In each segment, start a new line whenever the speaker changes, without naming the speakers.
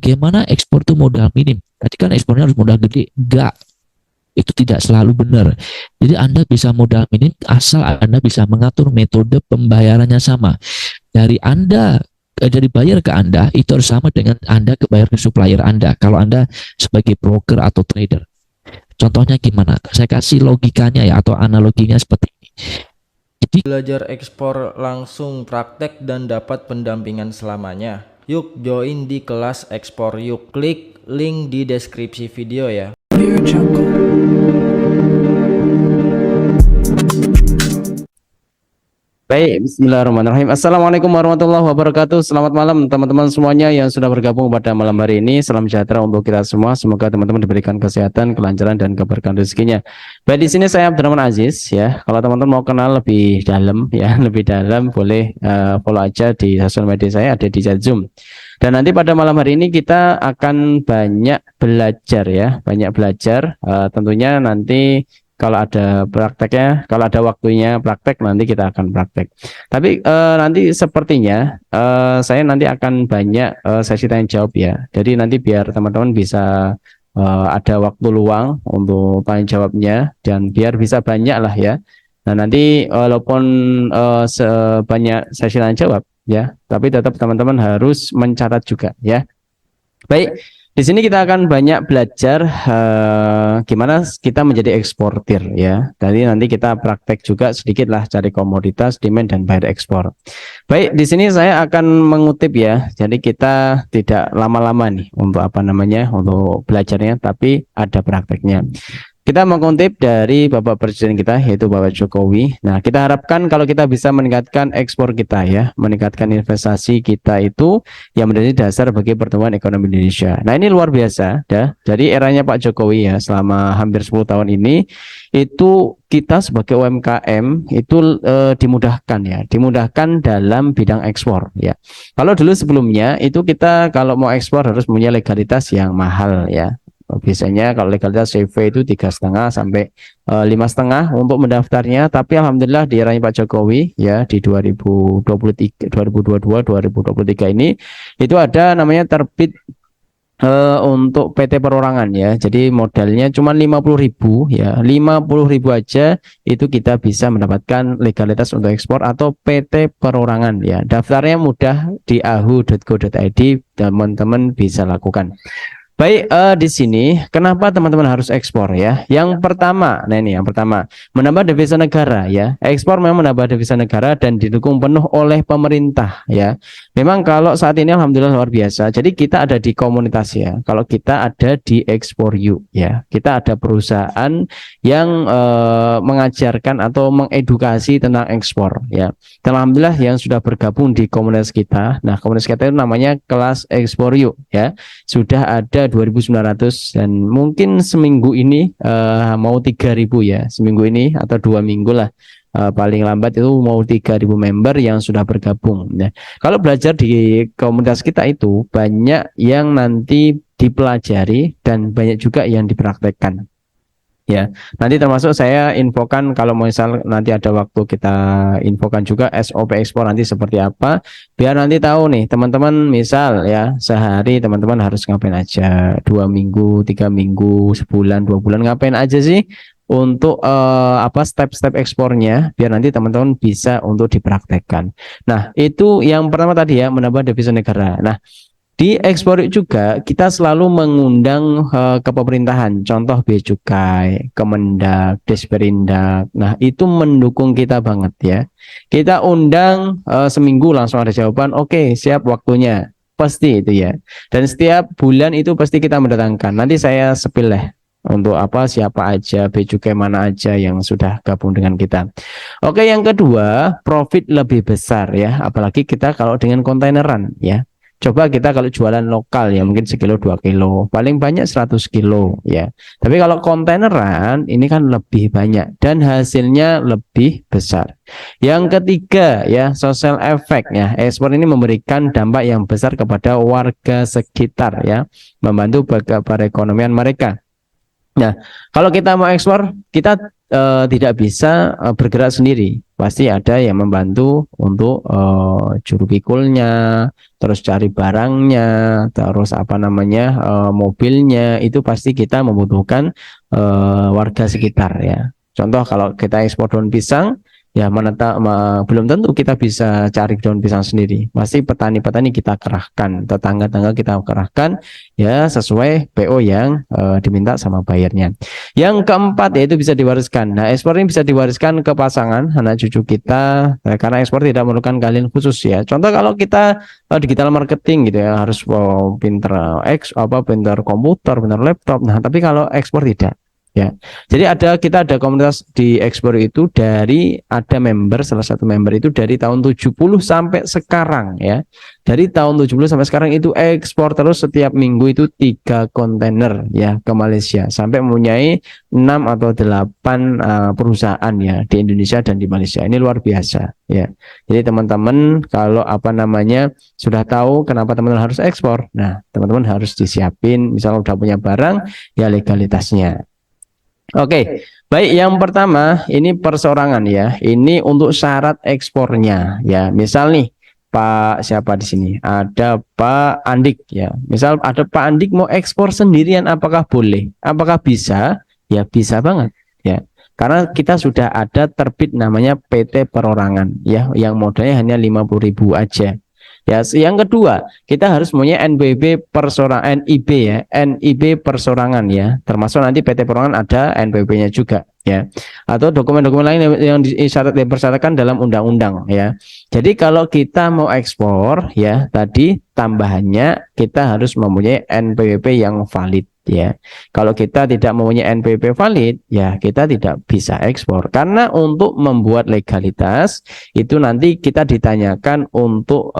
Bagaimana ekspor itu modal minim? Tadi kan ekspornya harus modal gede. Enggak, itu tidak selalu benar. Jadi Anda bisa modal minim asal Anda bisa mengatur metode pembayarannya sama. Dari bayar ke Anda itu harus sama dengan Anda ke bayar ke supplier Anda. Kalau Anda sebagai broker atau trader. Contohnya gimana? Saya kasih logikanya ya atau analoginya seperti ini. Jadi
Belajar ekspor langsung praktek dan dapat pendampingan selamanya. Yuk join di kelas ekspor yuk. Klik link di deskripsi video ya.
Baik, bismillahirrahmanirrahim. Assalamualaikum warahmatullahi wabarakatuh. Selamat malam teman-teman semuanya yang sudah bergabung pada malam hari ini. Salam sejahtera untuk kita semua. Semoga teman-teman diberikan kesehatan, kelancaran dan keberkahan rezekinya. Baik, di sini saya Abdurrahman Aziz ya. Kalau teman-teman mau kenal lebih dalam ya, lebih dalam boleh follow aja di sosial media saya, ada di chat Zoom. Dan nanti pada malam hari ini kita akan banyak belajar ya, banyak belajar. Tentunya nanti kalau ada prakteknya, kalau ada waktunya praktek, nanti kita akan praktek. Tapi nanti sepertinya saya nanti akan banyak sesi tanya jawab ya. Jadi nanti biar teman-teman bisa ada waktu luang untuk tanya jawabnya dan biar bisa banyak lah ya. Nah nanti walaupun sebanyak sesi tanya jawab ya, tapi tetap teman-teman harus mencatat juga ya. Baik, di sini kita akan banyak belajar gimana kita menjadi eksportir ya. Jadi nanti kita praktek juga sedikit lah cari komoditas, demand dan bayar ekspor. Baik, di sini saya akan mengutip ya. Jadi kita tidak lama-lama nih untuk apa namanya untuk belajarnya, tapi ada prakteknya. Kita mengutip dari Bapak Presiden kita yaitu Bapak Jokowi. Nah, kita harapkan kalau kita bisa meningkatkan ekspor kita ya, meningkatkan investasi kita itu yang menjadi dasar bagi pertumbuhan ekonomi Indonesia. Nah, ini luar biasa ya. Jadi eranya Pak Jokowi ya selama hampir 10 tahun ini itu kita sebagai UMKM itu dimudahkan ya, dimudahkan dalam bidang ekspor ya. Kalau dulu sebelumnya itu kita kalau mau ekspor harus punya legalitas yang mahal ya. Biasanya kalau legalitas CV itu 3,5 sampai 5,5 untuk mendaftarnya. Tapi alhamdulillah di eranya Pak Jokowi ya di 2023, 2022, 2023 ini itu ada namanya terbit untuk PT perorangan ya. Jadi modalnya cuma 50.000 ya. 50.000 aja itu kita bisa mendapatkan legalitas untuk ekspor atau PT perorangan ya. Daftarnya mudah di ahu.go.id, teman-teman bisa lakukan. Baik, di sini kenapa teman-teman harus ekspor ya? Yang pertama, nah ini yang pertama, menambah devisa negara ya. Ekspor memang menambah devisa negara dan didukung penuh oleh pemerintah ya. Memang kalau saat ini alhamdulillah luar biasa. Jadi kita ada di komunitas ya. Kalau kita ada di Ekspor You ya. Kita ada perusahaan yang mengajarkan atau mengedukasi tentang ekspor ya. Dan alhamdulillah yang sudah bergabung di komunitas kita. Nah, komunitas kita itu namanya Kelas Ekspor You ya. Sudah ada 2.900 dan mungkin seminggu ini mau 3.000 ya, seminggu ini atau 2 minggu lah paling lambat itu mau 3.000 member yang sudah bergabung. Nah, kalau belajar di komunitas kita itu banyak yang nanti dipelajari dan banyak juga yang dipraktekkan. Ya, nanti termasuk saya infokan kalau misal nanti ada waktu kita infokan juga SOP ekspor nanti seperti apa, biar nanti tahu nih teman-teman misal ya sehari teman-teman harus ngapain aja, 2 minggu, 3 minggu, sebulan, 2 bulan ngapain aja sih untuk apa step-step ekspornya biar nanti teman-teman bisa untuk dipraktekkan. Nah itu yang pertama tadi ya menambah devisa negara. Nah di ekspor juga kita selalu mengundang ke pemerintahan, contoh Bea Cukai, Kemendak, Desperindak. Nah itu mendukung kita banget ya. Kita undang seminggu langsung ada jawaban, oke, siap waktunya, pasti itu ya. Dan setiap bulan itu pasti kita mendatangkan. Nanti saya spill lah untuk apa siapa aja, Bea Cukai mana aja yang sudah gabung dengan kita. Oke, yang kedua profit lebih besar ya, apalagi kita kalau dengan kontaineran ya. Coba kita kalau jualan lokal ya mungkin sekilo 2 kilo, paling banyak 100 kilo ya. Tapi kalau kontaineran ini kan lebih banyak dan hasilnya lebih besar. Yang ketiga ya social effect ya. Ekspor ini memberikan dampak yang besar kepada warga sekitar ya, membantu perekonomian mereka. Nah, kalau kita mau ekspor, kita tidak bisa bergerak sendiri. Pasti ada yang membantu untuk juru pikulnya, terus cari barangnya, terus apa namanya mobilnya, itu pasti kita membutuhkan warga sekitar ya. Contoh kalau kita ekspor daun pisang, ya belum tentu kita bisa cari daun pisang sendiri. Pasti petani-petani kita kerahkan, tetangga-tetangga kita kerahkan ya sesuai PO yang diminta sama bayarnya. Yang keempat yaitu bisa diwariskan. Nah, ekspor ini bisa diwariskan ke pasangan, anak cucu kita, karena ekspor tidak memerlukan keahlian khusus ya. Contoh kalau kita digital marketing gitu ya, harus pinter pinter komputer, pinter laptop. Nah, tapi kalau ekspor tidak. Ya, jadi kita ada komunitas di ekspor itu ada salah satu member itu dari tahun 70 sampai sekarang ya. Dari tahun 70 sampai sekarang itu ekspor terus setiap minggu itu 3 kontainer ya ke Malaysia sampai mempunyai 6 atau 8 perusahaan ya di Indonesia dan di Malaysia. Ini luar biasa ya. Jadi teman-teman kalau sudah tahu kenapa teman-teman harus ekspor. Nah, teman-teman harus disiapin misalnya udah punya barang ya legalitasnya. Oke, baik, yang pertama ini persorangan ya. Ini untuk syarat ekspornya ya. Misal nih Pak siapa di sini? Ada Pak Andik ya. Misal ada Pak Andik mau ekspor sendirian, apakah boleh? Apakah bisa? Ya bisa banget ya. Karena kita sudah ada terbit namanya PT Perorangan ya, yang modalnya hanya 50.000 aja. Ya, yang kedua, kita harus punya NIB ya, NIB persorangan ya. Termasuk nanti PT Perorangan ada NPWP-nya juga ya. Atau dokumen-dokumen lain yang dipersyaratkan dalam undang-undang ya. Jadi kalau kita mau ekspor ya, tadi tambahannya kita harus mempunyai NPWP yang valid ya. Kalau kita tidak mempunyai NPWP valid ya, kita tidak bisa ekspor. Karena untuk membuat legalitas itu nanti kita ditanyakan untuk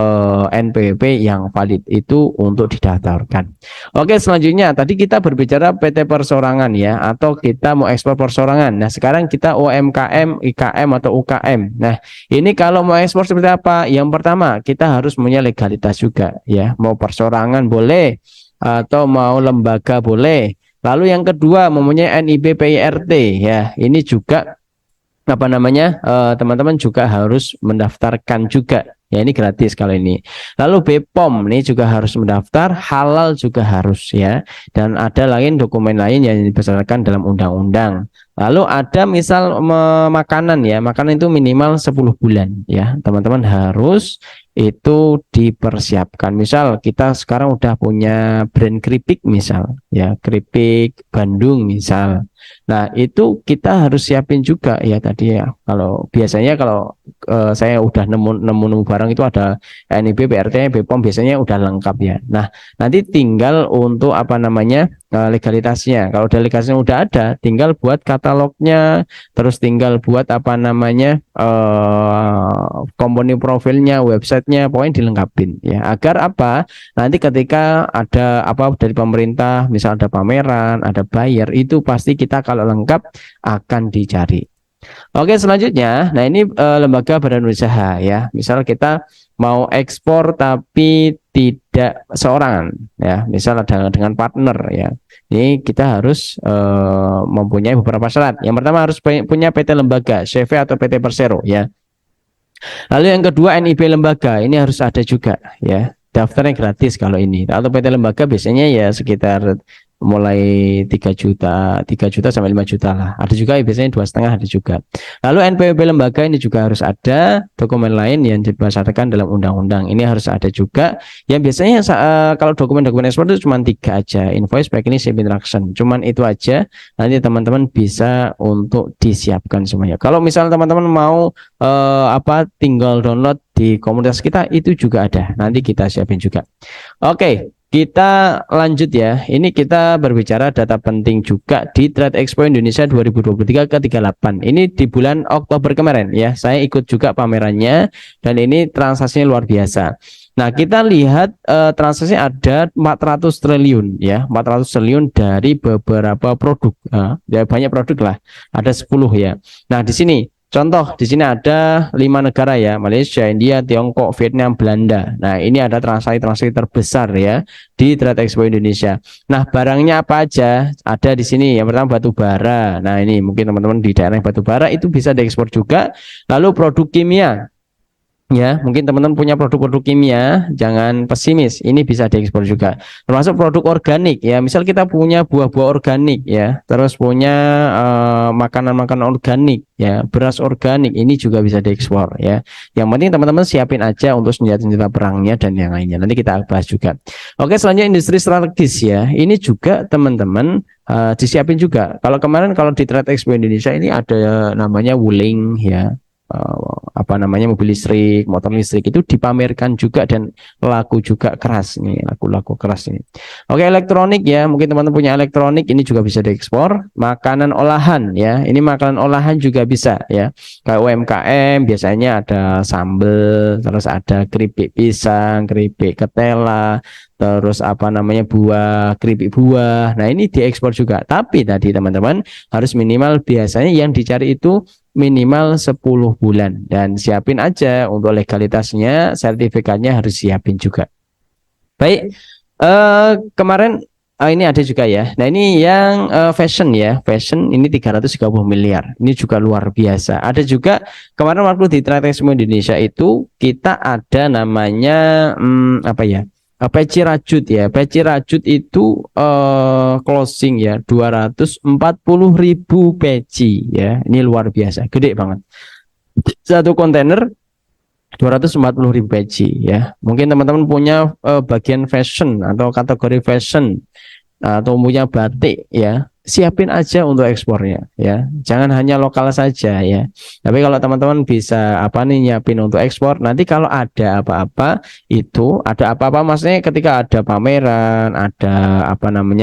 NPWP yang valid itu untuk didaftarkan. Oke, selanjutnya tadi kita berbicara PT Persorangan ya, atau kita mau ekspor persorangan. Nah, sekarang kita UMKM, IKM atau UKM. Nah, ini kalau mau ekspor seperti apa? Yang pertama, kita harus punya legalitas juga ya. Mau persorangan boleh atau mau lembaga boleh. Lalu yang kedua mempunyai NIB PIRT ya. Ini juga teman-teman juga harus mendaftarkan juga. Ya, ini gratis kalau ini. Lalu BPOM ini juga harus mendaftar, halal juga harus ya. Dan ada dokumen lain yang dipersyaratkan dalam undang-undang. Lalu ada misal makanan ya, makanan itu minimal 10 bulan ya. Teman-teman harus itu dipersiapkan. Misal kita sekarang udah punya brand keripik misal ya, keripik Bandung misal. Nah, itu kita harus siapin juga ya tadi ya. Kalau biasanya saya udah nemu barang itu ada NIB, PRT, BPOM biasanya udah lengkap ya. Nah, nanti tinggal untuk legalitasnya. Kalau legalitasnya udah ada, tinggal buat katalognya, terus tinggal buat komponen profilnya, websitenya, pokoknya dilengkapin ya. Agar apa? Nanti ketika ada dari pemerintah, misal ada pameran, ada buyer, itu pasti kita kalau lengkap akan dicari. Oke, selanjutnya, nah ini lembaga badan usaha ya. Misal kita mau ekspor tapi tidak seorang ya, misal ada dengan partner ya. Ini kita harus mempunyai beberapa syarat. Yang pertama harus punya PT lembaga, CV atau PT Persero ya. Lalu yang kedua NIB lembaga, ini harus ada juga ya. Daftarnya gratis kalau ini. Atau PT lembaga biasanya ya sekitar mulai 3 juta sampai 5 juta lah. Ada juga biasanya 2,5 ada juga. Lalu NPWP lembaga ini juga harus ada, dokumen lain yang dipersyaratkan dalam undang-undang. Ini harus ada juga. Yang biasanya kalau dokumen-dokumen ekspor itu cuma 3 aja. Invoice, packing, instruction. Cuman itu aja. Nanti teman-teman bisa untuk disiapkan semuanya. Kalau misal teman-teman mau tinggal download di komunitas kita, itu juga ada. Nanti kita siapin juga. Oke. Kita lanjut ya. Ini kita berbicara data penting juga di Trade Expo Indonesia 2023 ke-38. Ini di bulan Oktober kemarin ya. Saya ikut juga pamerannya dan ini transaksinya luar biasa. Nah, kita lihat transaksi ada 400 triliun ya. 400 triliun dari beberapa produk. Ya banyak produk lah. Ada 10 ya. Nah, di sini Contoh di sini ada 5 negara ya, Malaysia, India, Tiongkok, Vietnam, Belanda. Nah, ini ada transaksi terbesar ya di Trade Expo Indonesia. Nah, barangnya apa aja? Ada di sini. Yang pertama batu bara. Nah, ini mungkin teman-teman di daerah batu bara itu bisa diekspor juga. Lalu produk kimia. Ya, mungkin teman-teman punya produk-produk kimia, jangan pesimis, ini bisa diekspor juga. Termasuk produk organik ya, misal kita punya buah-buah organik ya, terus punya makanan-makanan organik ya, beras organik, ini juga bisa diekspor ya. Yang penting teman-teman siapin aja untuk senjata-senjata perangnya dan yang lainnya. Nanti kita bahas juga. Oke, selanjutnya industri strategis ya. Ini juga teman-teman disiapin juga. Kalau kemarin kalau di Trade Expo Indonesia ini ada namanya Wuling ya. Mobil listrik, motor listrik itu dipamerkan juga dan laku juga keras nih, laku keras ini. Oke, elektronik ya, mungkin teman-teman punya elektronik, ini juga bisa diekspor. Makanan olahan ya, ini makanan olahan juga bisa ya. Kayak UMKM biasanya ada sambal, terus ada keripik pisang, keripik ketela, terus buah, keripik buah. Nah, ini diekspor juga. Tapi tadi teman-teman harus minimal, biasanya yang dicari itu minimal 10 bulan, dan siapin aja untuk legalitasnya, sertifikatnya harus siapin juga. Baik, kemarin ini ada juga ya. Nah, ini yang fashion ya. Fashion ini 330 miliar. Ini juga luar biasa. Ada juga kemarin waktu di Trade Expo Indonesia itu kita ada namanya peci rajut ya. Peci rajut itu closing ya 240.000 peci ya. Ini luar biasa, gede banget. Satu kontainer 240.000 peci ya. Mungkin teman-teman punya bagian fashion atau kategori fashion atau punya batik ya, siapin aja untuk ekspornya ya, jangan hanya lokal saja ya. Tapi kalau teman-teman bisa nyiapin untuk ekspor, nanti kalau ada apa-apa maksudnya ketika ada pameran, ada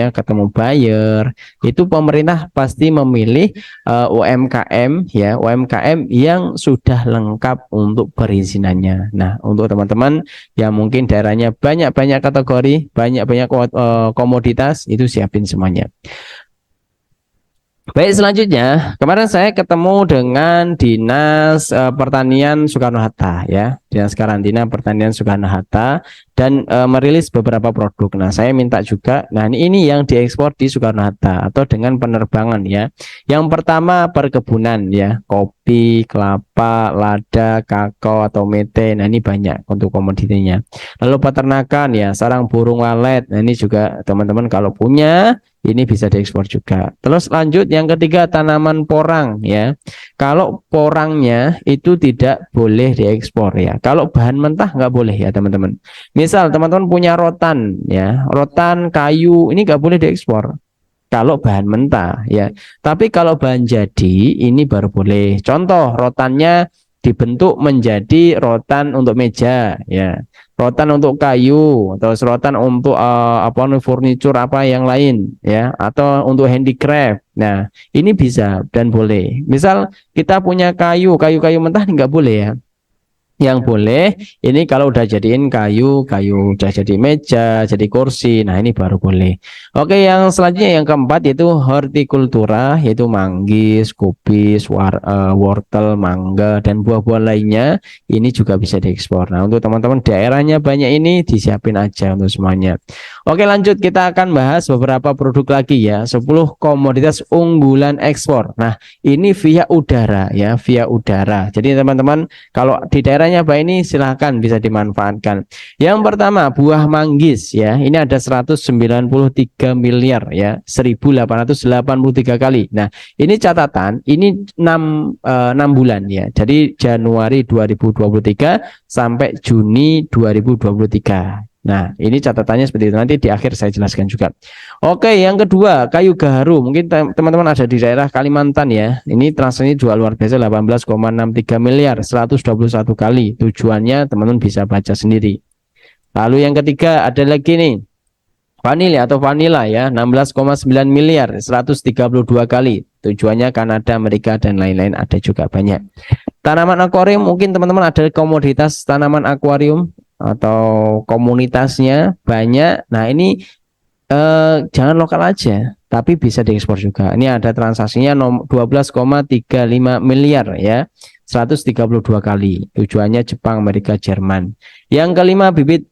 ketemu buyer, itu pemerintah pasti memilih UMKM ya, UMKM yang sudah lengkap untuk perizinannya. Nah, untuk teman-teman yang mungkin daerahnya banyak kategori, banyak komoditas, itu siapin semuanya. Baik, selanjutnya kemarin saya ketemu dengan Dinas Pertanian Soekarno-Hatta ya, Dinas Karantina Pertanian Soekarno-Hatta, dan merilis beberapa produk. Nah, saya minta juga, nah ini yang diekspor di Soekarno-Hatta atau dengan penerbangan ya. Yang pertama perkebunan ya, kopi, kelapa, lada, kakao atau mete. Nah, ini banyak untuk komoditinya. Lalu peternakan ya, sarang burung walet. Nah, ini juga teman-teman kalau punya, ini bisa diekspor juga. Terus lanjut yang ketiga, tanaman porang ya. Kalau porangnya itu tidak boleh diekspor ya. Kalau bahan mentah nggak boleh ya teman-teman. Misal teman-teman punya rotan ya, rotan kayu, ini nggak boleh diekspor kalau bahan mentah ya. Tapi kalau bahan jadi ini baru boleh. Contoh, rotannya dibentuk menjadi rotan untuk meja ya, rotan untuk kayu, atau rotan untuk furniture yang lain ya, atau untuk handicraft. Nah, ini bisa dan boleh. Misal kita punya kayu mentah nggak boleh ya. Yang boleh ini kalau udah jadiin kayu udah jadi meja, jadi kursi. Nah, ini baru boleh. Oke, yang selanjutnya yang keempat yaitu hortikultura, yaitu manggis, kubis, wortel, mangga, dan buah-buah lainnya. Ini juga bisa diekspor. Nah, untuk teman-teman daerahnya banyak, ini disiapin aja untuk semuanya. Oke, lanjut, kita akan bahas beberapa produk lagi ya, 10 komoditas unggulan ekspor. Nah, ini via udara ya, via udara. Jadi teman-teman kalau di daerahnya apa ini, silahkan bisa dimanfaatkan. Yang pertama buah manggis ya, ini ada 193 miliar ya, 1883 kali. Nah, ini catatan, ini 6 bulan ya, jadi Januari 2023 sampai Juni 2023. Nah, ini catatannya seperti itu. Nanti di akhir saya jelaskan juga. Oke, yang kedua, kayu gaharu. Mungkin teman-teman ada di daerah Kalimantan ya. Ini transaksinya juga luar biasa, 18,63 miliar, 121 kali. Tujuannya teman-teman bisa baca sendiri. Lalu yang ketiga ada lagi nih, vanila ya, 16,9 miliar, 132 kali. Tujuannya Kanada, Amerika, dan lain-lain, ada juga banyak. Tanaman akuarium, mungkin teman-teman ada komoditas tanaman akuarium atau komunitasnya banyak. Nah, ini jangan lokal aja tapi bisa diekspor juga. Ini ada transaksinya 12,35 miliar ya. 132 kali. Tujuannya Jepang, Amerika, Jerman. Yang kelima bibit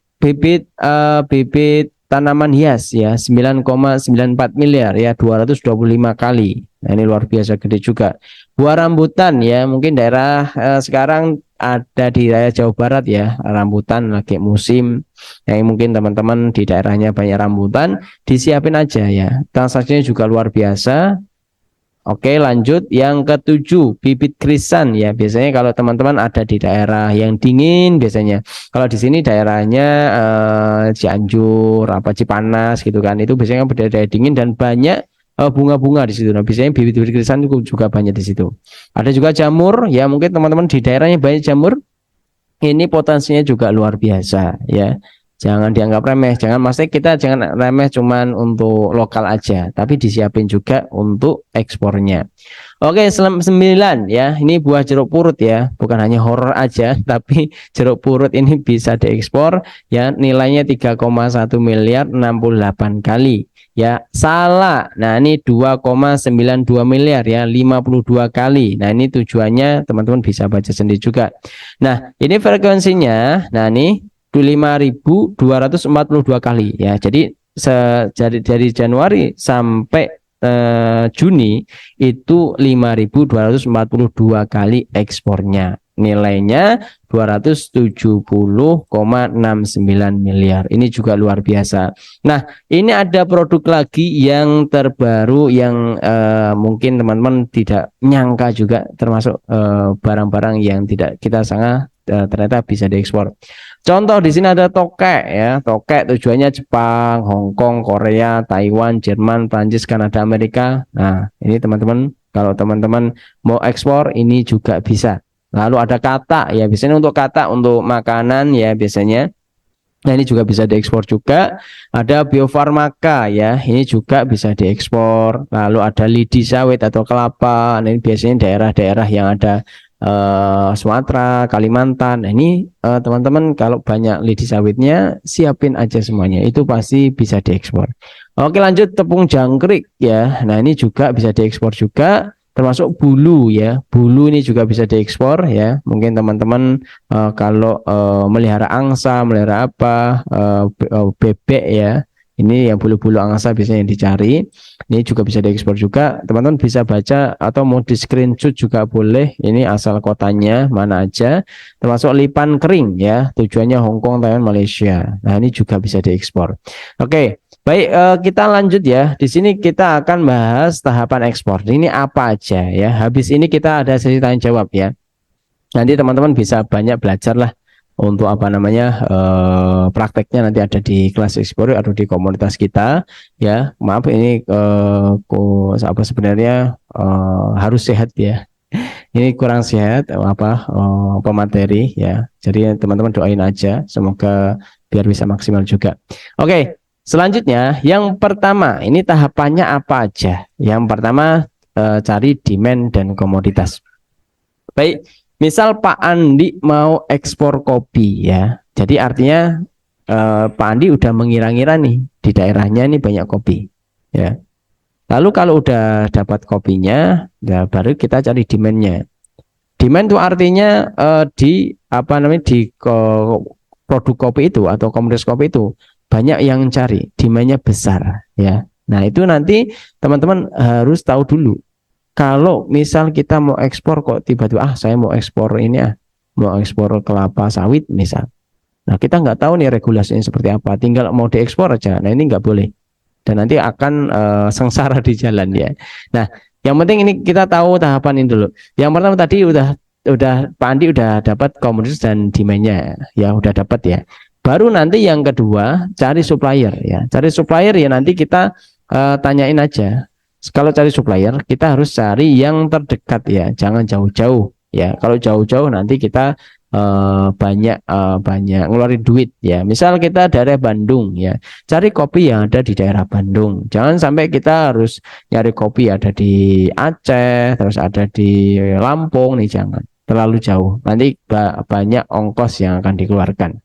tanaman hias ya 9,94 miliar ya 225 kali. Nah, ini luar biasa gede juga. Buah rambutan ya, mungkin daerah sekarang ada di daerah Jawa Barat ya, rambutan lagi musim. Yang mungkin teman-teman di daerahnya banyak rambutan, disiapin aja ya. Transaksinya juga luar biasa. Oke, lanjut yang ketujuh, bibit krisan ya. Biasanya kalau teman-teman ada di daerah yang dingin, biasanya kalau di sini daerahnya Cianjur, apa Cipanas gitu kan, itu biasanya kan daerah dingin dan banyak bunga-bunga di situ. Nah, biasanya bibit-bibit krisan itu juga banyak di situ. Ada juga jamur ya, mungkin teman-teman di daerahnya banyak jamur. Ini potensinya juga luar biasa ya. Jangan dianggap remeh, jangan remeh cuman untuk lokal aja, tapi disiapin juga untuk ekspornya. Oke, 9 ya. Ini buah jeruk purut ya, bukan hanya horor aja, tapi jeruk purut ini bisa diekspor ya, nilainya 3,1 miliar 68 kali. Ya, salah. Nah, ini 2,92 miliar ya, 52 kali. Nah, ini tujuannya teman-teman bisa baca sendiri juga. Nah, ini frekuensinya. Nah, ini 5.242 kali ya. Jadi dari Januari sampai Juni itu 5.242 kali ekspornya. Nilainya 270,69 miliar. Ini juga luar biasa. Nah, ini ada produk lagi yang terbaru yang mungkin teman-teman tidak nyangka juga, termasuk barang-barang yang tidak kita sangka ternyata bisa diekspor. Contoh di sini ada tokek ya. Tokek tujuannya Jepang, Hong Kong, Korea, Taiwan, Jerman, Prancis, Kanada, Amerika. Nah, ini teman-teman kalau teman-teman mau ekspor ini juga bisa. Lalu ada katak ya, biasanya untuk katak untuk makanan ya biasanya. Nah, ini juga bisa diekspor juga. Ada biofarmaka ya, ini juga bisa diekspor. Lalu ada lidi sawit atau kelapa. Nah, ini biasanya daerah-daerah yang ada Sumatera, Kalimantan. Nah, ini teman-teman kalau banyak lidi sawitnya siapin aja semuanya, itu pasti bisa diekspor. Oke, lanjut tepung jangkrik ya. Nah, ini juga bisa diekspor juga, termasuk bulu ya. Bulu ini juga bisa diekspor ya. Mungkin teman-teman kalau melihara angsa, melihara apa, bebek ya. Ini yang bulu-bulu angsa biasanya yang dicari. Ini juga bisa diekspor juga. Teman-teman bisa baca atau mau di screenshot juga boleh. Ini asal kotanya mana aja. Termasuk lipan kering ya. Tujuannya Hong Kong, Taiwan, Malaysia. Nah, ini juga bisa diekspor. Oke, baik, kita lanjut ya. Di sini kita akan bahas tahapan ekspor. Ini apa aja ya. Habis ini kita ada sesi tanya jawab ya. Nanti teman-teman bisa banyak belajar lah untuk apa namanya prakteknya nanti ada di kelas ekspor atau di komunitas kita ya. Maaf ini apa sebenarnya harus sehat ya. Ini kurang sehat pemateri ya. Jadi teman-teman doain aja semoga biar bisa maksimal juga. Oke, selanjutnya yang pertama ini tahapannya apa aja? Yang pertama cari demand dan komoditas. Baik, misal Pak Andi mau ekspor kopi ya. Jadi artinya Pak Andi udah mengira-ngira nih di daerahnya ini banyak kopi ya. Lalu kalau udah dapat kopinya, ya baru kita cari demand-nya. Demand itu artinya di apa namanya di produk kopi itu atau komoditas kopi itu banyak yang cari, demand-nya besar ya. Nah, itu nanti teman-teman harus tahu dulu. Kalau misal kita mau ekspor kok tiba-tiba saya mau ekspor ini mau ekspor kelapa sawit misal. Nah, kita nggak tahu nih regulasinya seperti apa, tinggal mau diekspor aja. Nah, ini nggak boleh. Dan nanti akan sengsara di jalan ya. Nah, yang penting ini kita tahu tahapan ini dulu. Yang pertama tadi udah Pak Andi udah dapat komoditas dan demand-nya ya, udah dapat ya. Baru nanti yang kedua cari supplier ya. Cari supplier ya nanti kita tanyain aja. Kalau cari supplier kita harus cari yang terdekat ya, jangan jauh-jauh ya. Kalau jauh-jauh nanti kita banyak ngeluarin duit ya. Misal kita daerah Bandung ya, cari kopi yang ada di daerah Bandung. Jangan sampai kita harus nyari kopi ada di Aceh, terus ada di Lampung nih, jangan terlalu jauh. Nanti banyak ongkos yang akan dikeluarkan.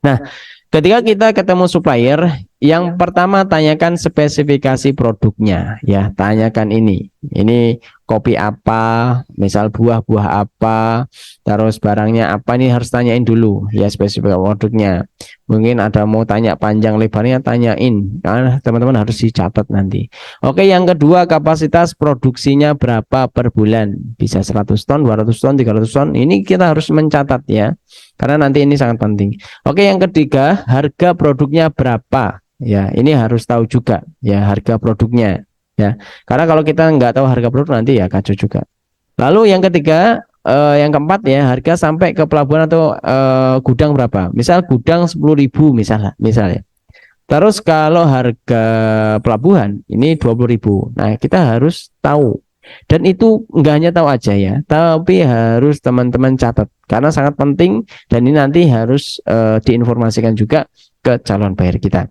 Nah, ketika kita ketemu supplier yang pertama tanyakan spesifikasi produknya ya, tanyakan ini kopi apa, misal buah-buah apa, terus barangnya apa, ini harus tanyain dulu ya spesifikasi produknya. Mungkin ada mau tanya panjang lebarnya, tanyain, nah, teman-teman harus dicatat nanti. Oke, yang kedua kapasitas produksinya berapa per bulan, bisa 100 ton, 200 ton, 300 ton, ini kita harus mencatat ya, karena nanti ini sangat penting. Oke, yang ketiga harga produknya berapa. Ya, ini harus tahu juga ya harga produknya ya. Karena kalau kita nggak tahu harga produk nanti ya kacau juga. Lalu yang ketiga, yang keempat ya, harga sampai ke pelabuhan atau gudang berapa? Misal gudang 10.000 misalnya. Terus kalau harga pelabuhan ini 20.000. Nah, kita harus tahu. Dan itu nggak hanya tahu aja ya, tapi harus teman-teman catat karena sangat penting dan ini nanti harus diinformasikan juga ke calon bayar kita.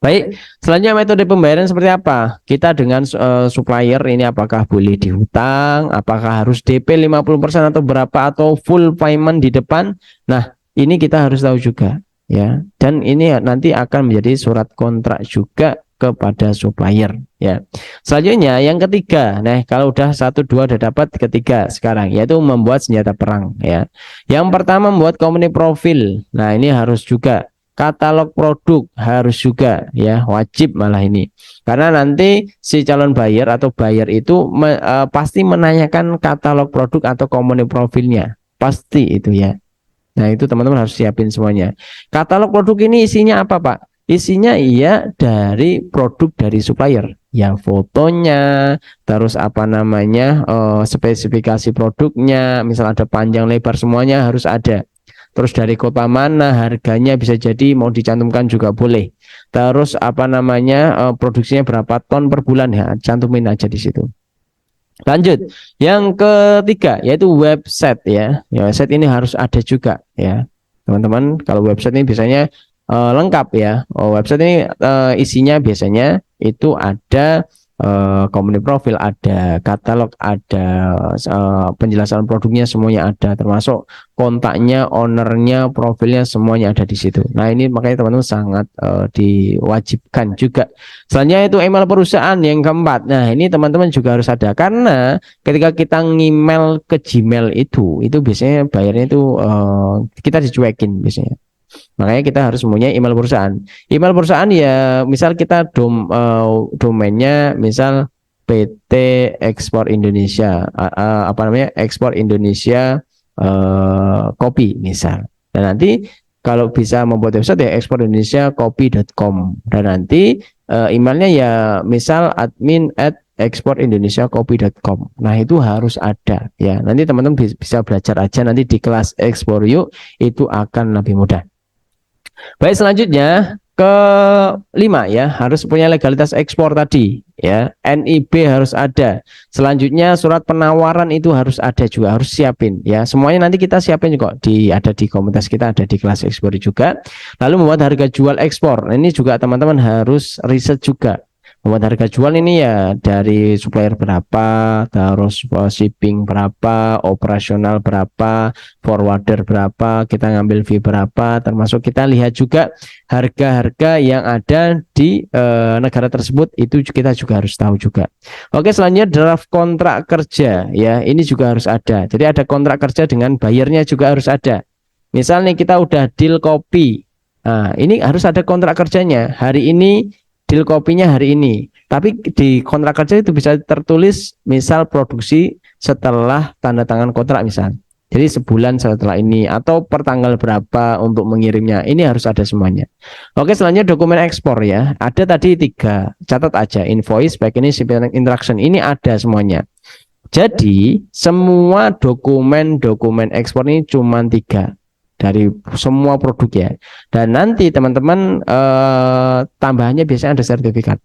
Baik, selanjutnya metode pembayaran seperti apa? Kita dengan supplier ini apakah boleh dihutang, apakah harus DP 50% atau berapa, atau full payment di depan. Nah, ini kita harus tahu juga ya. Dan ini nanti akan menjadi surat kontrak juga kepada supplier ya. Selanjutnya yang ketiga, nah kalau udah 1, 2 udah dapat, ketiga sekarang yaitu membuat senjata perang ya. Yang pertama membuat company profile. Nah, ini harus juga. Katalog produk harus juga ya, wajib malah ini, karena nanti si calon buyer atau buyer itu pasti menanyakan katalog produk atau company profilnya, pasti itu ya. Nah, itu teman-teman harus siapin semuanya. Katalog produk ini isinya apa, Pak? Isinya iya dari produk dari supplier ya, fotonya, terus apa namanya spesifikasi produknya, misal ada panjang lebar semuanya harus ada. Terus dari kota mana, harganya bisa jadi mau dicantumkan juga boleh. Terus apa namanya produksinya berapa ton per bulan ya, cantumin aja di situ. Lanjut, yang ketiga yaitu website ya. Ya, website ini harus ada juga ya, teman-teman. Kalau website ini biasanya lengkap ya. Website ini isinya biasanya itu ada company profile, ada katalog, ada penjelasan produknya semuanya ada, termasuk kontaknya, ownernya, profilnya semuanya ada di situ. Nah, ini makanya teman-teman sangat diwajibkan juga. Selanjutnya itu email perusahaan yang keempat. Nah, ini teman-teman juga harus ada karena ketika kita ngemail ke Gmail itu biasanya bayarnya itu kita dicuekin biasanya. Makanya kita harus mempunyai email perusahaan. Email perusahaan ya, misal kita domainnya misal PT Ekspor Indonesia, apa namanya, Ekspor Indonesia Kopi misal. Dan nanti kalau bisa membuat website ya eksporindonesiakopi.com, dan nanti emailnya ya misal admin@eksporindonesiakopi.com. Nah, itu harus ada ya. Nanti teman-teman bisa belajar aja nanti di kelas Ekspor Yuk, itu akan lebih mudah. Baik, selanjutnya kelima ya, harus punya legalitas ekspor tadi ya, NIB harus ada. Selanjutnya surat penawaran itu harus ada juga, harus siapin ya. Semuanya nanti kita siapin kok, ada di komunitas kita, ada di kelas ekspor juga. Lalu membuat harga jual ekspor, ini juga teman-teman harus riset juga. Membuat harga jual ini ya dari supplier berapa, terus shipping berapa, operasional berapa, forwarder berapa, kita ngambil fee berapa, termasuk kita lihat juga harga-harga yang ada di negara tersebut, itu kita juga harus tahu juga. Oke, selanjutnya draft kontrak kerja ya, ini juga harus ada. Jadi ada kontrak kerja dengan bayarnya juga harus ada. Misalnya kita udah deal kopi, nah ini harus ada kontrak kerjanya. Hari ini deal kopinya hari ini, tapi di kontrak kerja itu bisa tertulis misal produksi setelah tanda tangan kontrak misal, jadi sebulan setelah ini atau per tanggal berapa untuk mengirimnya, ini harus ada semuanya. Oke, selanjutnya dokumen ekspor ya, ada tadi 3, catat aja, invoice, baik ini shipping interaction, ini ada semuanya. Jadi semua dokumen ekspor ini cuma 3 dari semua produk ya. Dan nanti teman-teman tambahannya biasanya ada sertifikat.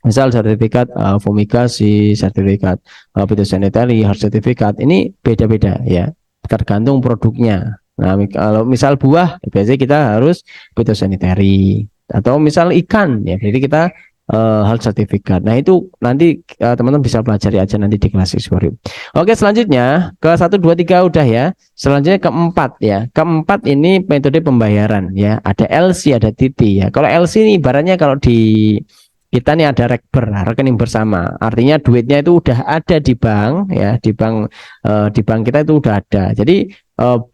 Misal sertifikat fumigasi, sertifikat phytosanitary, hard sertifikat. Ini beda-beda ya, tergantung produknya. Nah, kalau misal buah biasanya kita harus phytosanitary, atau misal ikan ya, jadi kita hal sertifikat. Nah, itu nanti teman-teman bisa pelajari aja nanti di kelas Exporium. Oke, selanjutnya ke 1 2 3 udah ya. Selanjutnya keempat ya. Keempat ini metode pembayaran ya. Ada LC, ada TT ya. Kalau LC ini ibaratnya kalau di kita nih ada rekber, rekening bersama. Artinya duitnya itu udah ada di bank ya, di bank kita itu udah ada. Jadi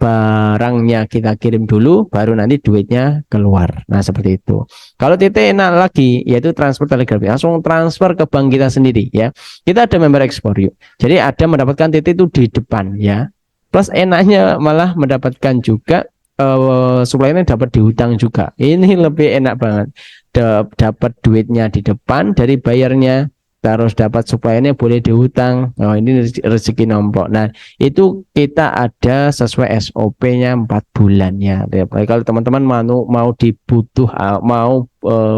barangnya kita kirim dulu, baru nanti duitnya keluar. Nah, seperti itu. Kalau TT enak lagi, yaitu transfer telegrafis, langsung transfer ke bank kita sendiri ya. Kita ada member Exporium, jadi ada mendapatkan TT itu di depan ya. Plus enaknya malah mendapatkan juga suppliernya dapat dihutang juga. Ini lebih enak banget. Dapat duitnya di depan dari bayarnya, terus dapat suppliernya boleh dihutang. Oh, ini rezeki nombok. Nah, itu kita ada sesuai SOP-nya 4 bulan ya. Kalau teman-teman mau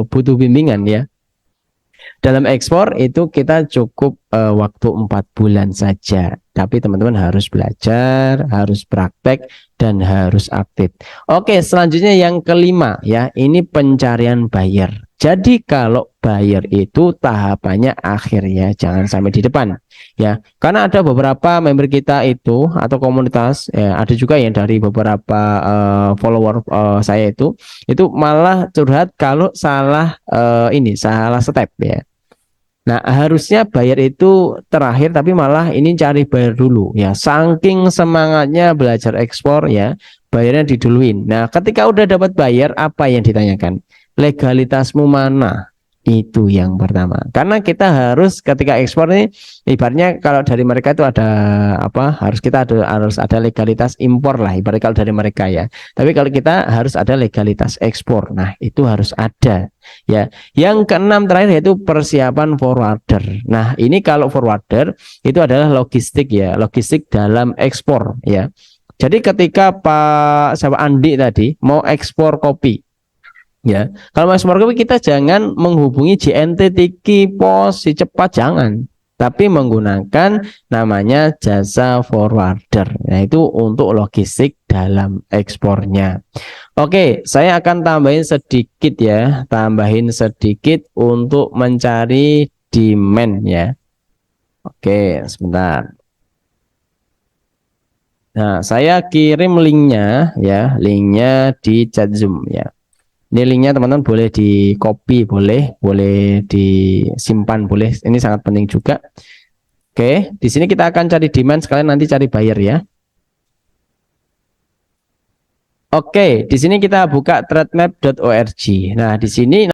butuh bimbingan ya. Dalam ekspor itu kita cukup waktu 4 bulan saja. Tapi teman-teman harus belajar, harus praktek, dan harus aktif. Oke, selanjutnya yang kelima ya, ini pencarian buyer. Jadi kalau buyer itu tahapannya akhir ya, jangan sampai di depan ya. Karena ada beberapa member kita itu atau komunitas ya, ada juga yang dari beberapa follower saya itu malah curhat kalau salah salah step ya. Nah, harusnya bayar itu terakhir, tapi malah ini cari bayar dulu ya. Saking semangatnya belajar ekspor ya, bayarnya diduluin. Nah, ketika udah dapat bayar, apa yang ditanyakan? Legalitasmu mana? Itu yang pertama. Karena kita harus ketika ekspor ini, ibaratnya kalau dari mereka itu ada harus ada legalitas impor lah, ibarat kalau dari mereka ya. Tapi kalau kita harus ada legalitas ekspor. Nah, itu harus ada ya. Yang keenam terakhir yaitu persiapan forwarder. Nah, ini kalau forwarder itu adalah logistik ya, logistik dalam ekspor ya. Jadi ketika Pak Andi tadi mau ekspor kopi ya, kalau mau ekspor kopi kita jangan menghubungi JNT, Tiki, Pos, Si Cepat, jangan. Tapi menggunakan namanya jasa forwarder. Nah, itu untuk logistik dalam ekspornya. Oke, saya akan tambahin sedikit untuk mencari demand ya. Oke, sebentar. Nah, saya kirim linknya ya, linknya di chat Zoom ya. Ini linknya teman-teman boleh di copy, boleh disimpan, boleh. Ini sangat penting juga. Oke, di sini kita akan cari demand, sekalian nanti cari buyer ya. Oke, di sini kita buka trademap.org. Nah, di sini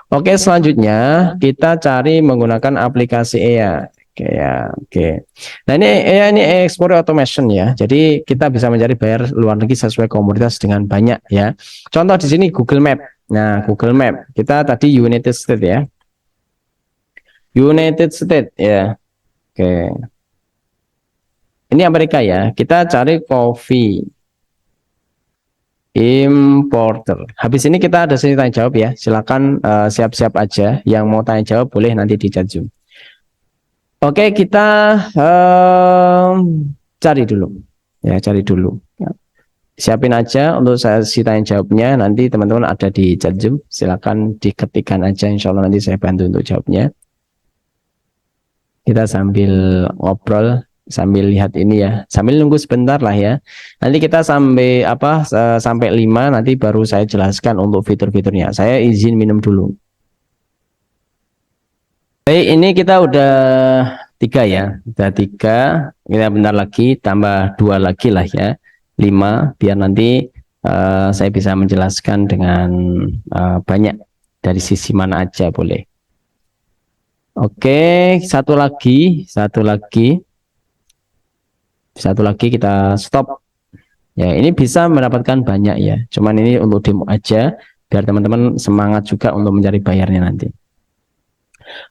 Oke, selanjutnya kita cari menggunakan aplikasi EA. Oke ya, oke. Nah ini EA ini export automation ya. Jadi kita bisa mencari bayar luar negeri sesuai komoditas dengan banyak ya. Contoh di sini Google Map. Nah, Google Map. Kita tadi United States ya. United States ya. Oke. Ini Amerika ya. Kita cari coffee importer. Habis ini kita ada sesi tanya jawab ya. Silakan siap-siap aja. Yang mau tanya jawab boleh nanti di chat Zoom. Oke, kita cari dulu. Ya, cari dulu. Siapin aja untuk sesi tanya jawabnya. Nanti teman-teman ada di chat Zoom. Silakan diketikkan aja. Insya Allah nanti saya bantu untuk jawabnya. Kita sambil ngobrol, sambil lihat ini ya, sambil nunggu sebentar lah ya. Nanti kita sampai sampai 5 nanti baru saya jelaskan untuk fitur-fiturnya. Saya izin minum dulu. Baik, ini kita udah 3 ya, udah 3. Kita bentar lagi tambah 2 lagi lah ya, 5 biar nanti saya bisa menjelaskan dengan banyak dari sisi mana aja boleh. Oke, satu lagi kita stop. Ya, ini bisa mendapatkan banyak ya. Cuman ini untuk demo aja biar teman-teman semangat juga untuk mencari bayarnya nanti.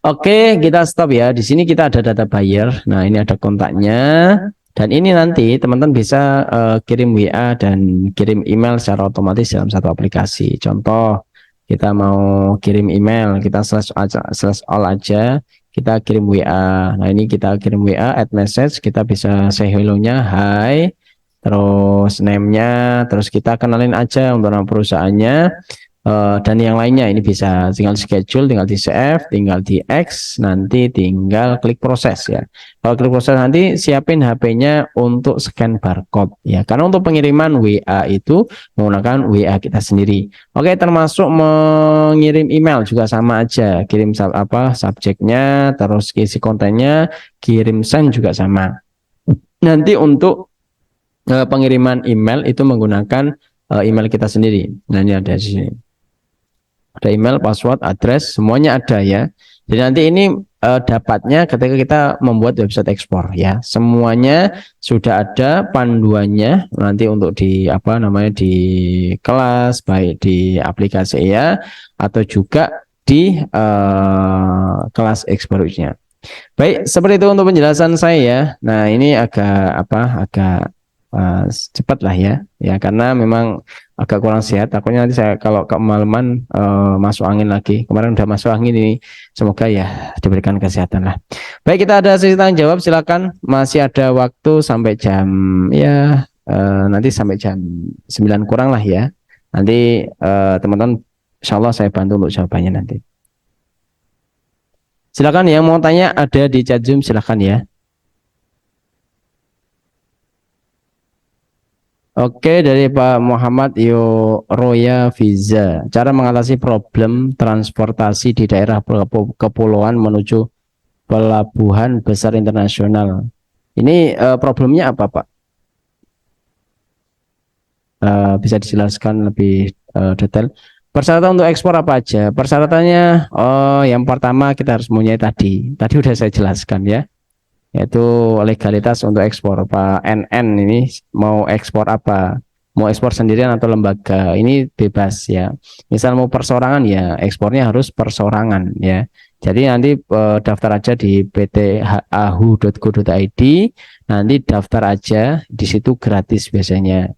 Oke, kita stop ya. Di sini kita ada data buyer. Nah, ini ada kontaknya. Dan ini nanti teman-teman bisa kirim WA dan kirim email secara otomatis dalam satu aplikasi. Contoh, kita mau kirim email, kita slash all aja, kita kirim WA. Nah ini kita kirim WA, add message, kita bisa say hello-nya, hi, terus name-nya, terus kita kenalin aja untuk nama perusahaannya, dan yang lainnya. Ini bisa tinggal di schedule, tinggal di save, tinggal di X, nanti tinggal klik proses ya. Kalau klik proses nanti siapin HP-nya untuk scan barcode ya. Karena untuk pengiriman WA itu menggunakan WA kita sendiri. Oke, termasuk mengirim email juga sama aja. Kirim subjeknya, terus isi kontennya, kirim send juga sama. Nanti untuk pengiriman email itu menggunakan email kita sendiri. Nah, ini ada di sini. Ada email, password, address, semuanya ada ya. Jadi nanti ini dapatnya ketika kita membuat website ekspor ya. Semuanya sudah ada panduannya nanti untuk di di kelas, baik di aplikasi ya atau juga di kelas ekspornya. Baik, seperti itu untuk penjelasan saya ya. Nah, ini agak cepat lah ya karena memang agak kurang sehat. Takutnya nanti saya kalau kemalaman masuk angin lagi. Kemarin udah masuk angin ini, semoga ya diberikan kesehatan lah. Baik, kita ada sesi tanya jawab, silakan. Masih ada waktu sampai jam nanti sampai jam 9 kurang lah ya. Nanti teman-teman insya Allah saya bantu untuk jawabannya nanti. Silakan yang mau tanya ada di chat Zoom, silakan ya. Oke, dari Pak Muhammad Roya Visa. Cara mengatasi problem transportasi di daerah kepulauan menuju pelabuhan besar internasional. Ini problemnya apa, Pak? Bisa dijelaskan lebih detail. Persyaratan untuk ekspor apa aja? Persyaratannya, yang pertama kita harus mempunyai tadi udah saya jelaskan ya. Yaitu legalitas untuk ekspor. Pak NN ini mau ekspor apa? Mau ekspor sendirian atau lembaga? Ini bebas ya. Misal mau persorangan ya ekspornya harus persorangan ya. Jadi nanti daftar aja di ptahu.co.id. Nanti daftar aja, di situ gratis biasanya.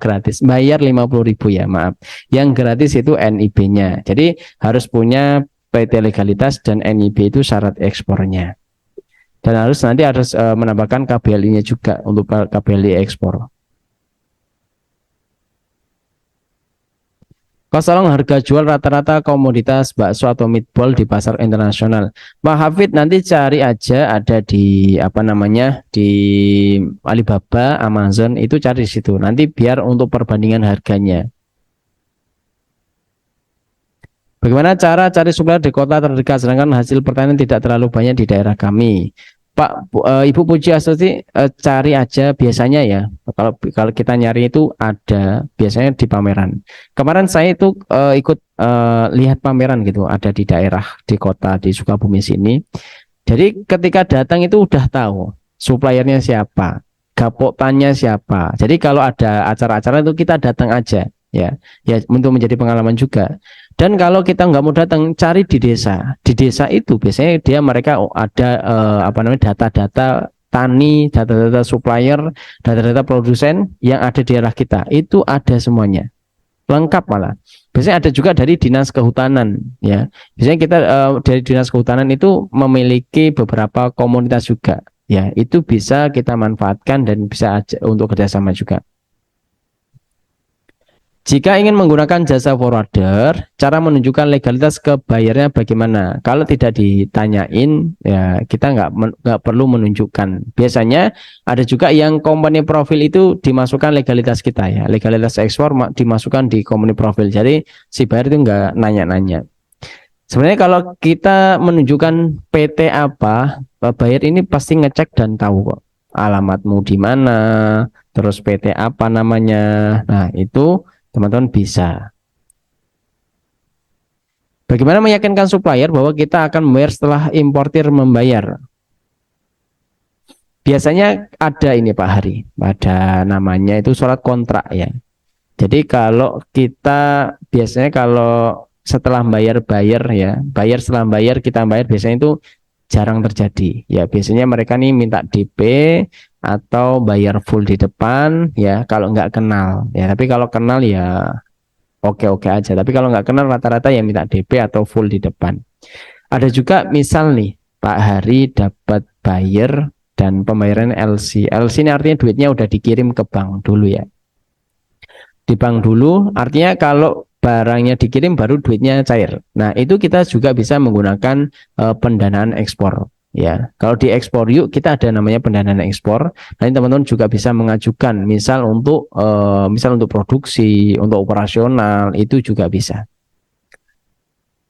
Gratis, bayar 50.000 ya, maaf. Yang gratis itu NIB-nya. Jadi harus punya PT legalitas dan NIB itu syarat ekspornya. Dan harus menambahkan KBLI-nya juga untuk KBLI ekspor. Kosalong harga jual rata-rata komoditas bakso atau meatball di pasar internasional. Pak Hafid nanti cari aja, ada di di Alibaba, Amazon, itu cari di situ. Nanti biar untuk perbandingan harganya. Bagaimana cara cari supplier di kota terdekat sedangkan hasil pertanian tidak terlalu banyak di daerah kami? Ibu Puji Astuti, cari aja biasanya ya. Kalau kita nyari itu ada biasanya di pameran. Kemarin saya itu ikut lihat pameran gitu, ada di daerah di kota di Sukabumi sini. Jadi ketika datang itu udah tahu suppliernya siapa, gapotannya siapa. Jadi kalau ada acara-acara itu kita datang aja ya, ya untuk menjadi pengalaman juga. Dan kalau kita nggak mau datang, cari di desa. Di desa itu biasanya mereka ada data-data tani, data-data supplier, data-data produsen yang ada di daerah kita. Itu ada semuanya, lengkap malah. Biasanya ada juga dari dinas kehutanan ya. Biasanya kita dari dinas kehutanan itu memiliki beberapa komunitas juga ya. Itu bisa kita manfaatkan dan bisa untuk kerjasama juga. Jika ingin menggunakan jasa forwarder, cara menunjukkan legalitas ke bayarnya bagaimana? Kalau tidak ditanyain, ya kita nggak perlu menunjukkan. Biasanya ada juga yang company profil itu dimasukkan legalitas kita ya, legalitas ekspor dimasukkan di company profil. Jadi si bayar itu nggak nanya-nanya. Sebenarnya kalau kita menunjukkan PT apa, bayar ini pasti ngecek dan tahu kok alamatmu di mana, terus PT apa namanya. Nah itu teman-teman bisa. Bagaimana meyakinkan supplier bahwa kita akan membayar setelah importir membayar? Biasanya ada ini Pak Hari, ada namanya itu surat kontrak ya. Jadi kalau kita biasanya kalau setelah bayar ya, bayar setelah bayar kita bayar biasanya itu jarang terjadi. Ya biasanya mereka nih minta DP atau bayar full di depan ya kalau nggak kenal ya, tapi kalau kenal ya oke-oke aja, tapi kalau nggak kenal rata-rata ya minta DP atau full di depan. Ada juga misal nih Pak Hari dapat buyer dan pembayaran LC. LC ini artinya duitnya udah dikirim ke bank dulu ya, di bank dulu artinya kalau barangnya dikirim baru duitnya cair. Nah itu kita juga bisa menggunakan pendanaan ekspor. Ya, kalau di ekspor yuk kita ada namanya pendanaan ekspor. Nanti teman-teman juga bisa mengajukan, misal untuk produksi, untuk operasional itu juga bisa.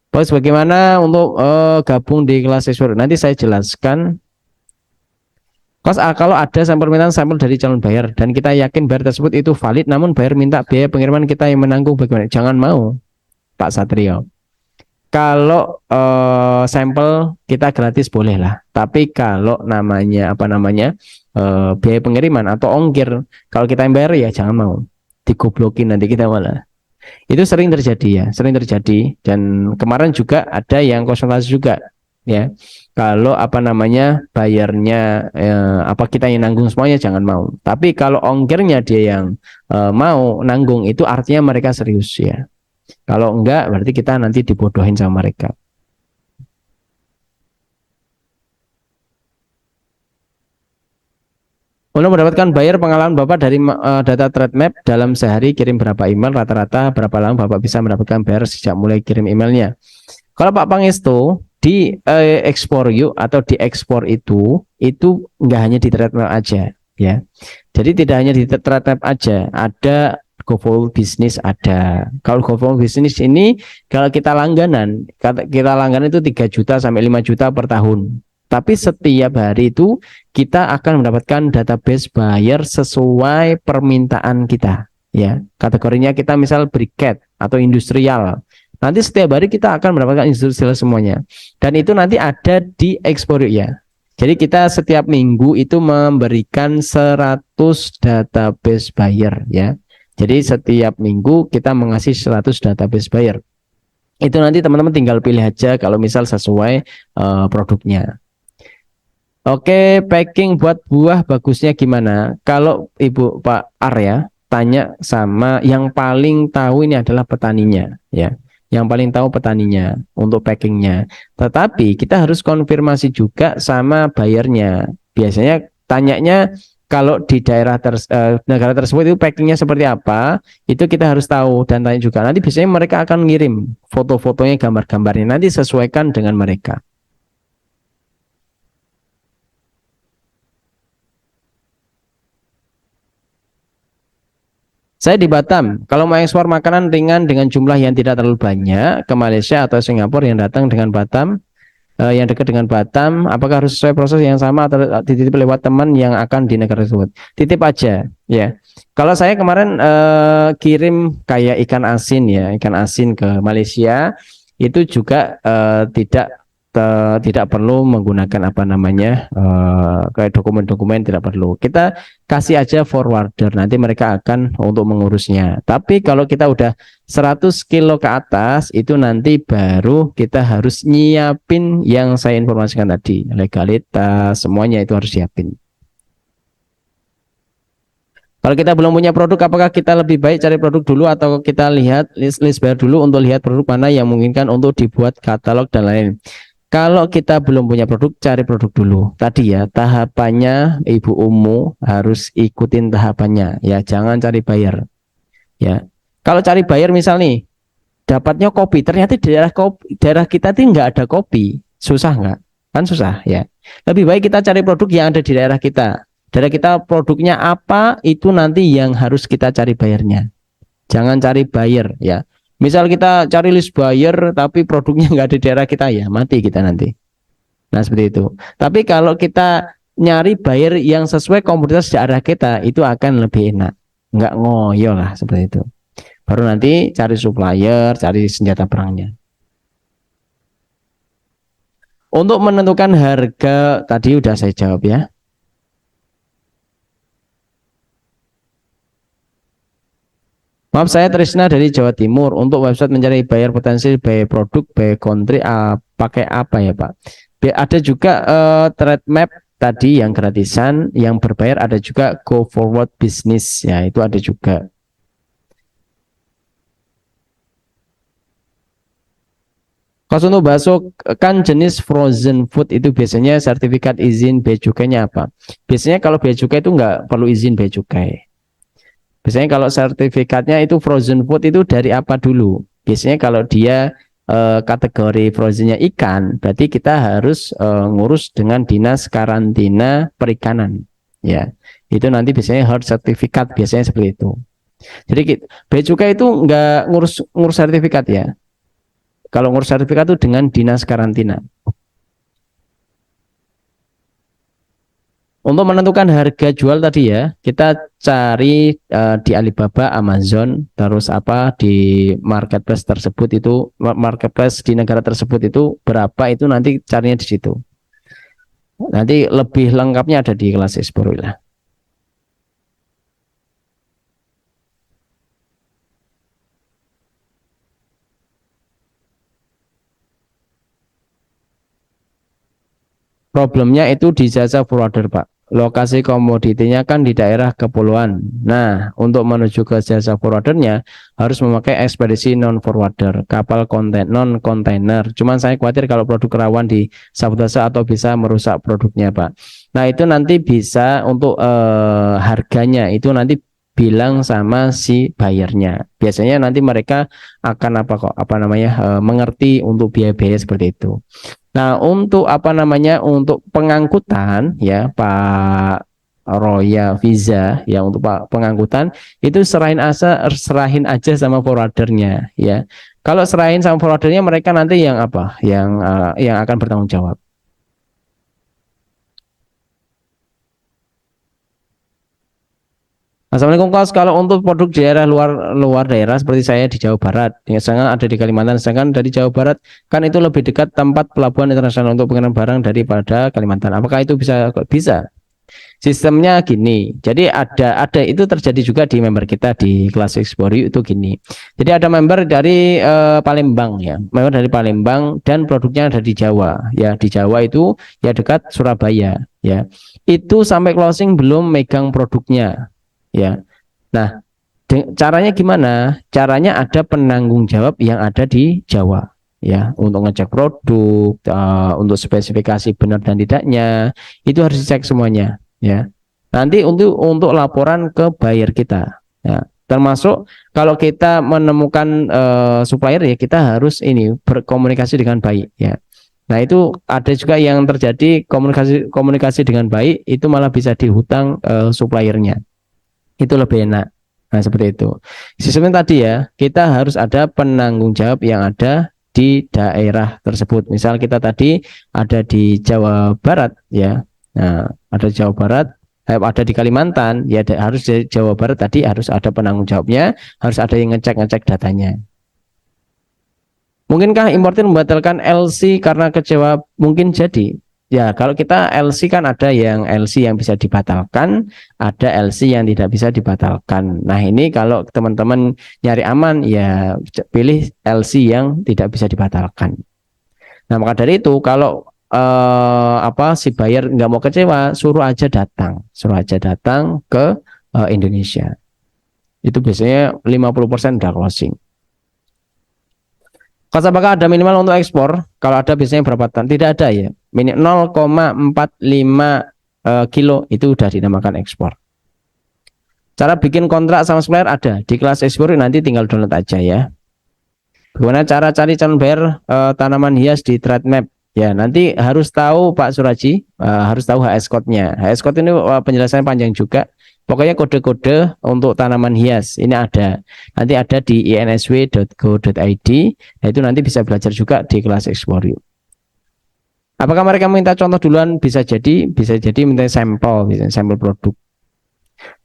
Terus bagaimana untuk gabung di kelas ekspor? Nanti saya jelaskan. Kalau ada permintaan sampel dari calon bayar dan kita yakin bayar tersebut itu valid, namun bayar minta biaya pengiriman kita yang menanggung, bagaimana? Jangan mau, Pak Satrio. Kalau sampel kita gratis boleh lah, tapi kalau namanya biaya pengiriman atau ongkir, kalau kita yang bayar ya jangan mau, digoblokin nanti kita malah. Itu sering terjadi ya, sering terjadi. Dan kemarin juga ada yang konsultasi juga ya. Kalau bayarnya kita yang nanggung semuanya jangan mau. Tapi kalau ongkirnya dia yang mau nanggung itu artinya mereka serius ya. Kalau enggak berarti kita nanti dibodohin sama mereka. Untuk mendapatkan bayar, pengalaman Bapak dari data trade map dalam sehari kirim berapa email, rata-rata berapa lama Bapak bisa mendapatkan bayar sejak mulai kirim emailnya. Kalau Pak Pangestu di ekspor yuk atau di ekspor itu enggak hanya di trade map aja ya. Jadi tidak hanya di trade map aja, ada GoFollow Business ada. Kalau GoFollow Business ini kalau kita langganan itu 3 juta sampai 5 juta per tahun. Tapi setiap hari itu kita akan mendapatkan database buyer sesuai permintaan kita ya. Kategorinya kita misal briket atau industrial. Nanti setiap hari kita akan mendapatkan industrial semuanya. Dan itu nanti ada di ekspor ya. Jadi kita setiap minggu itu memberikan 100 database buyer ya. Jadi setiap minggu kita mengasih 100 database buyer. Itu nanti teman-teman tinggal pilih aja kalau misal sesuai produknya. Oke, packing buat buah bagusnya gimana? Kalau Ibu Pak Arya tanya sama yang paling tahu ini adalah petaninya ya. Yang paling tahu petaninya untuk packingnya. Tetapi kita harus konfirmasi juga sama bayarnya. Biasanya tanyanya kalau di daerah negara tersebut itu packingnya seperti apa, itu kita harus tahu dan tanya juga. Nanti biasanya mereka akan ngirim foto-fotonya, gambar-gambarnya. Nanti sesuaikan dengan mereka. Saya di Batam, kalau mau ekspor makanan ringan dengan jumlah yang tidak terlalu banyak ke Malaysia atau Singapura yang datang dengan Batam, yang dekat dengan Batam, apakah harus sesuai proses yang sama atau dititip lewat teman yang akan di negara tersebut? Titip aja, ya. Kalau saya kemarin kirim kayak ikan asin ya, ikan asin ke Malaysia, itu juga tidak perlu menggunakan apa namanya kayak dokumen-dokumen, tidak perlu. Kita kasih aja forwarder, nanti mereka akan untuk mengurusnya. Tapi kalau kita udah 100 kilo ke atas, itu nanti baru kita harus nyiapin yang saya informasikan tadi, legalitas, semuanya itu harus siapin. Kalau kita belum punya produk, apakah kita lebih baik cari produk dulu atau kita lihat list buyer dulu untuk lihat produk mana yang memungkinkan untuk dibuat katalog dan lain. Kalau kita belum punya produk, cari produk dulu. Tadi ya, tahapannya Ibu Umu harus ikutin tahapannya. Ya, jangan cari buyer. Ya, kalau cari buyer misal nih, dapatnya kopi, ternyata di daerah kita tuh nggak ada kopi, susah nggak? Kan susah ya. Lebih baik kita cari produk yang ada di daerah kita. Daerah kita produknya apa, itu nanti yang harus kita cari buyernya. Jangan cari buyer ya. Misal kita cari list buyer tapi produknya nggak di daerah kita, ya mati kita nanti. Nah seperti itu. Tapi kalau kita nyari buyer yang sesuai komoditas daerah kita, itu akan lebih enak. Nggak ngoyo lah seperti itu. Baru nanti cari supplier, cari senjata perangnya. Untuk menentukan harga tadi udah saya jawab ya. Maaf, saya Trisna dari Jawa Timur. Untuk website mencari buyer potensi, buy produk, buy country, pakai apa ya Pak? Ada juga trade map tadi yang gratisan, yang berbayar, ada juga go forward business ya, itu ada juga. Kalau untuk bakso kan jenis frozen food itu biasanya sertifikat izin bea cukainya apa? Biasanya kalau bea cukai itu nggak perlu izin bea cukai. Biasanya kalau sertifikatnya itu frozen food itu dari apa dulu? Biasanya kalau dia kategori frozennya ikan, berarti kita harus ngurus dengan Dinas Karantina Perikanan. Ya, itu nanti biasanya hard sertifikat, biasanya seperti itu. Jadi bea cukai itu nggak ngurus sertifikat ya. Kalau ngurus sertifikat itu dengan Dinas Karantina. Untuk menentukan harga jual tadi ya, kita cari di Alibaba, Amazon, terus apa di marketplace tersebut itu, marketplace di negara tersebut itu berapa, itu nanti carinya di situ. Nanti lebih lengkapnya ada di kelas Explore. Problemnya itu di jasa forwarder Pak. Lokasi komoditinya kan di daerah kepulauan. Nah, untuk menuju ke jasa forwardernya harus memakai ekspedisi non forwarder, kapal non kontainer. Cuman saya khawatir kalau produk rawan di sabotase atau bisa merusak produknya, Pak. Nah, itu nanti bisa untuk harganya itu nanti bilang sama si buyernya. Biasanya nanti mereka akan mengerti untuk biaya-biaya seperti itu. Nah, untuk untuk pengangkutan ya Pak Roya Visa ya, untuk pengangkutan itu serahin aja sama forwardernya ya. Kalau serahin sama forwardernya, mereka nanti yang akan bertanggung jawab. Assalamualaikum Kos. Kalau untuk produk daerah luar daerah seperti saya di Jawa Barat, sedangkan ada di Kalimantan, sedangkan dari Jawa Barat kan itu lebih dekat tempat pelabuhan internasional untuk pengiriman barang daripada Kalimantan. Apakah itu bisa? Bisa. Sistemnya gini. Jadi ada itu terjadi juga di member kita di kelas Explore itu gini. Jadi ada member dari Palembang ya, member dari Palembang dan produknya ada di Jawa. Ya, di Jawa itu ya dekat Surabaya ya. Itu sampai closing belum megang produknya. Ya, nah caranya gimana? Caranya ada penanggung jawab yang ada di Jawa, ya, untuk ngecek produk, untuk spesifikasi benar dan tidaknya, itu harus dicek semuanya, ya. Nanti untuk laporan ke buyer kita, ya. Termasuk kalau kita menemukan supplier ya, kita harus berkomunikasi dengan baik, ya. Nah itu ada juga yang terjadi komunikasi dengan baik, itu malah bisa dihutang suppliernya. Itu lebih enak. Nah seperti itu sistemnya tadi ya, kita harus ada penanggung jawab yang ada di daerah tersebut. Misal kita tadi ada di Jawa Barat ya. Nah, ada di Jawa Barat, ada di Kalimantan, ya harus di Jawa Barat tadi harus ada penanggung jawabnya, harus ada yang ngecek datanya. Mungkinkah importir membatalkan LC karena kecewa? Mungkin jadi. Ya, kalau kita LC kan ada yang LC yang bisa dibatalkan, ada LC yang tidak bisa dibatalkan. Nah, ini kalau teman-teman nyari aman, ya pilih LC yang tidak bisa dibatalkan. Nah, maka dari itu kalau si buyer nggak mau kecewa, suruh aja datang ke Indonesia. Itu biasanya 50% udah closing. Kos apakah ada minimal untuk ekspor? Kalau ada biasanya berapa ton? Tidak ada ya. 0,45 kilo itu udah dinamakan ekspor. Cara bikin kontrak sama supplier ada di kelas ekspor, nanti tinggal download aja ya. Bagaimana cara cari calon buyer tanaman hias di Trade Map? Ya, nanti harus tahu Pak Suraji, harus tahu HS code-nya. HS code ini penjelasannya panjang juga. Pokoknya kode-kode untuk tanaman hias ini ada. Nanti ada di insw.go.id. Nah, itu nanti bisa belajar juga di kelas Explore Yuk. Apakah mereka minta contoh duluan? Bisa jadi minta sampel produk.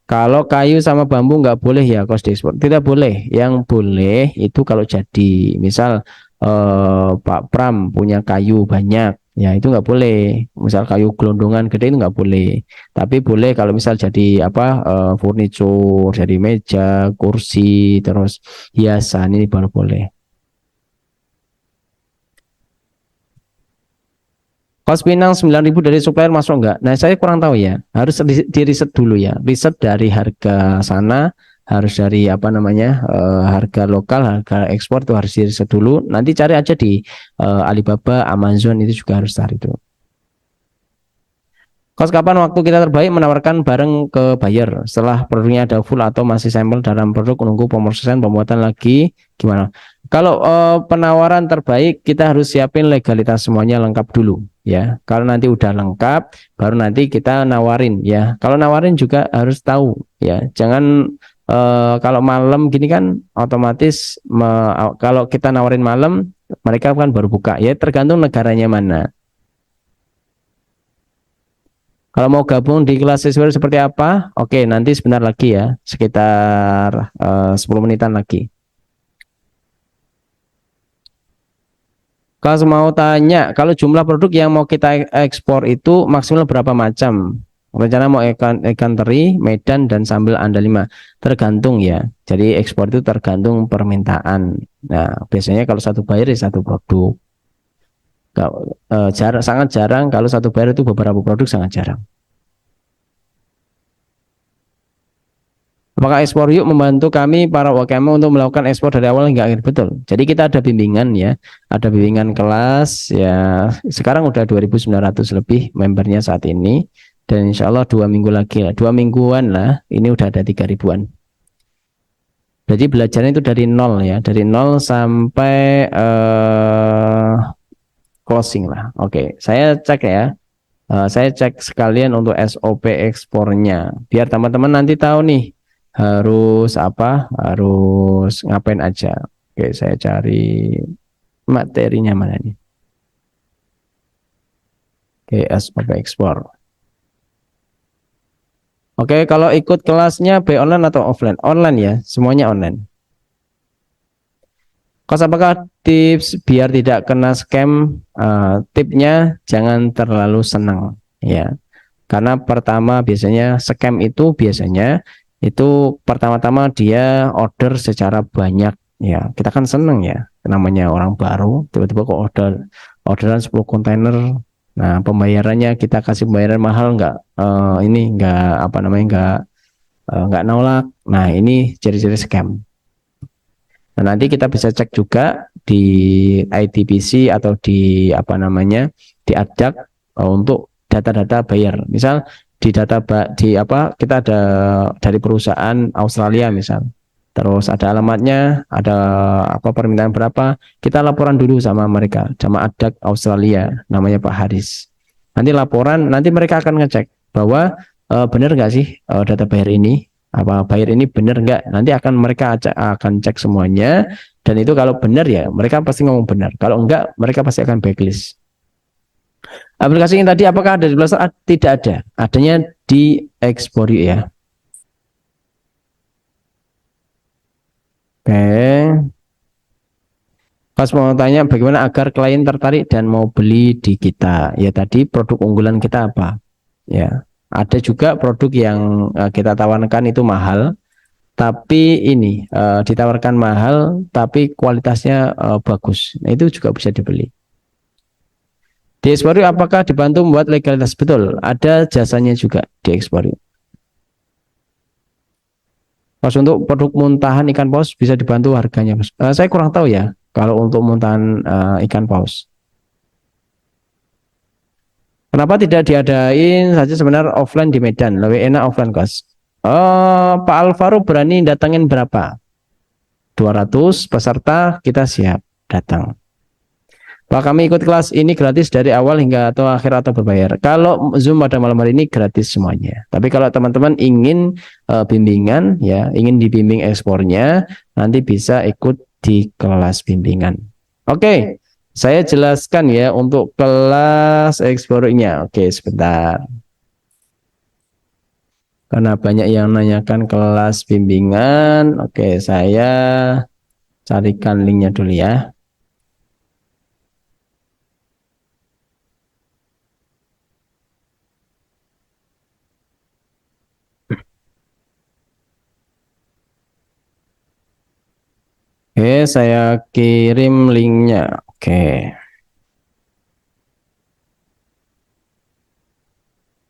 Kalau kayu sama bambu nggak boleh ya kos diekspor. Tidak boleh. Yang boleh itu kalau jadi misal Pak Pram punya kayu banyak, ya itu nggak boleh. Misal kayu gelondongan gede itu nggak boleh. Tapi boleh kalau misal jadi furniture, jadi meja, kursi, terus hiasan, ini baru boleh. Kos Pinang 9.000 dari supplier masuk enggak? Nah, saya kurang tahu ya. Harus di riset dulu ya. Riset dari harga sana, harus dari harga lokal, harga ekspor itu harus di riset dulu. Nanti cari aja di Alibaba, Amazon, itu juga harus cari itu. Kos kapan waktu kita terbaik menawarkan barang ke buyer? Setelah produknya ada full atau masih sampel dalam produk, menunggu pemrosesan pembuatan lagi, gimana? Kalau penawaran terbaik kita harus siapin legalitas semuanya lengkap dulu ya. Kalau nanti udah lengkap baru nanti kita nawarin ya. Kalau nawarin juga harus tahu ya. Jangan kalau malam gini kan otomatis kalau kita nawarin malam mereka kan baru buka ya, tergantung negaranya mana. Kalau mau gabung di kelas siswa seperti apa? Oke, nanti sebentar lagi ya, sekitar 10 menitan lagi. Kalau mau tanya, kalau jumlah produk yang mau kita ekspor itu maksimal berapa macam? Rencana mau ikan teri, medan, dan sambal andalima. Tergantung ya. Jadi ekspor itu tergantung permintaan. Nah, biasanya kalau satu buyer satu produk. Sangat jarang kalau satu buyer itu beberapa produk, sangat jarang. Apakah Ekspor Yuk membantu kami para UMKM untuk melakukan ekspor dari awal hingga akhir? Betul. Jadi kita ada bimbingan ya, ada bimbingan kelas ya. Sekarang udah 2.900 lebih membernya saat ini, dan insya Allah 2 minggu lagi lah, 2 mingguan lah, ini udah ada 3 ribuan. Jadi belajarnya itu dari nol ya, dari nol sampai closing lah. Oke, saya cek ya. Saya cek sekalian untuk SOP ekspornya, biar teman-teman nanti tahu nih harus ngapain aja. Oke, saya cari materinya mana nih. Oke, SOP ekspor. Oke, kalau ikut kelasnya online atau offline? Online ya, semuanya online. Kos apakah tips biar tidak kena scam? Tipnya jangan terlalu senang ya, karena pertama biasanya scam itu pertama-tama dia order secara banyak ya. Kita kan seneng ya, namanya orang baru tiba-tiba kok orderan 10 kontainer. Nah, pembayarannya kita kasih pembayaran mahal, nggak nolak. Nah, ini ciri-ciri scam. Nah, nanti kita bisa cek juga di IDBC atau di di ADDAC untuk data-data buyer. Misal kita ada dari perusahaan Australia misal, terus ada alamatnya, ada permintaan berapa, kita laporan dulu sama mereka, sama ADDAC Australia, namanya Pak Haris. Nanti laporan, nanti mereka akan ngecek bahwa benar nggak sih data buyer ini. apa buyer ini benar enggak, nanti akan mereka akan cek semuanya, dan itu kalau benar ya mereka pasti ngomong benar, kalau enggak mereka pasti akan blacklist. Aplikasi yang tadi apakah ada di Play Store? Tidak ada, adanya di Explore ya. Oke. Pas mau tanya bagaimana agar klien tertarik dan mau beli di kita. Ya tadi produk unggulan kita apa? Ya, ada juga produk yang kita tawarkan itu mahal, tapi ini ditawarkan mahal tapi kualitasnya bagus. Nah, itu juga bisa dibeli. Di Explore apakah dibantu membuat legalitas? Betul, ada jasanya juga di Explore. Pas untuk produk muntahan ikan paus bisa dibantu harganya, Mas. Saya kurang tahu ya kalau untuk muntahan ikan paus. Kenapa tidak diadain saja seminar offline di Medan? Lebih enak offline, Guys. Pak Alvaro berani datangin berapa? 200 peserta, kita siap datang. Pak, kami ikut kelas ini gratis dari awal hingga atau akhir atau berbayar? Kalau Zoom pada malam hari ini gratis semuanya. Tapi kalau teman-teman ingin bimbingan ya, ingin dibimbing ekspornya, nanti bisa ikut di kelas bimbingan. Oke, saya jelaskan ya untuk kelas ekspornya. Oke, sebentar. Karena banyak yang nanyakan kelas bimbingan. Oke, saya carikan linknya dulu ya. Oke, saya kirim linknya. Oke.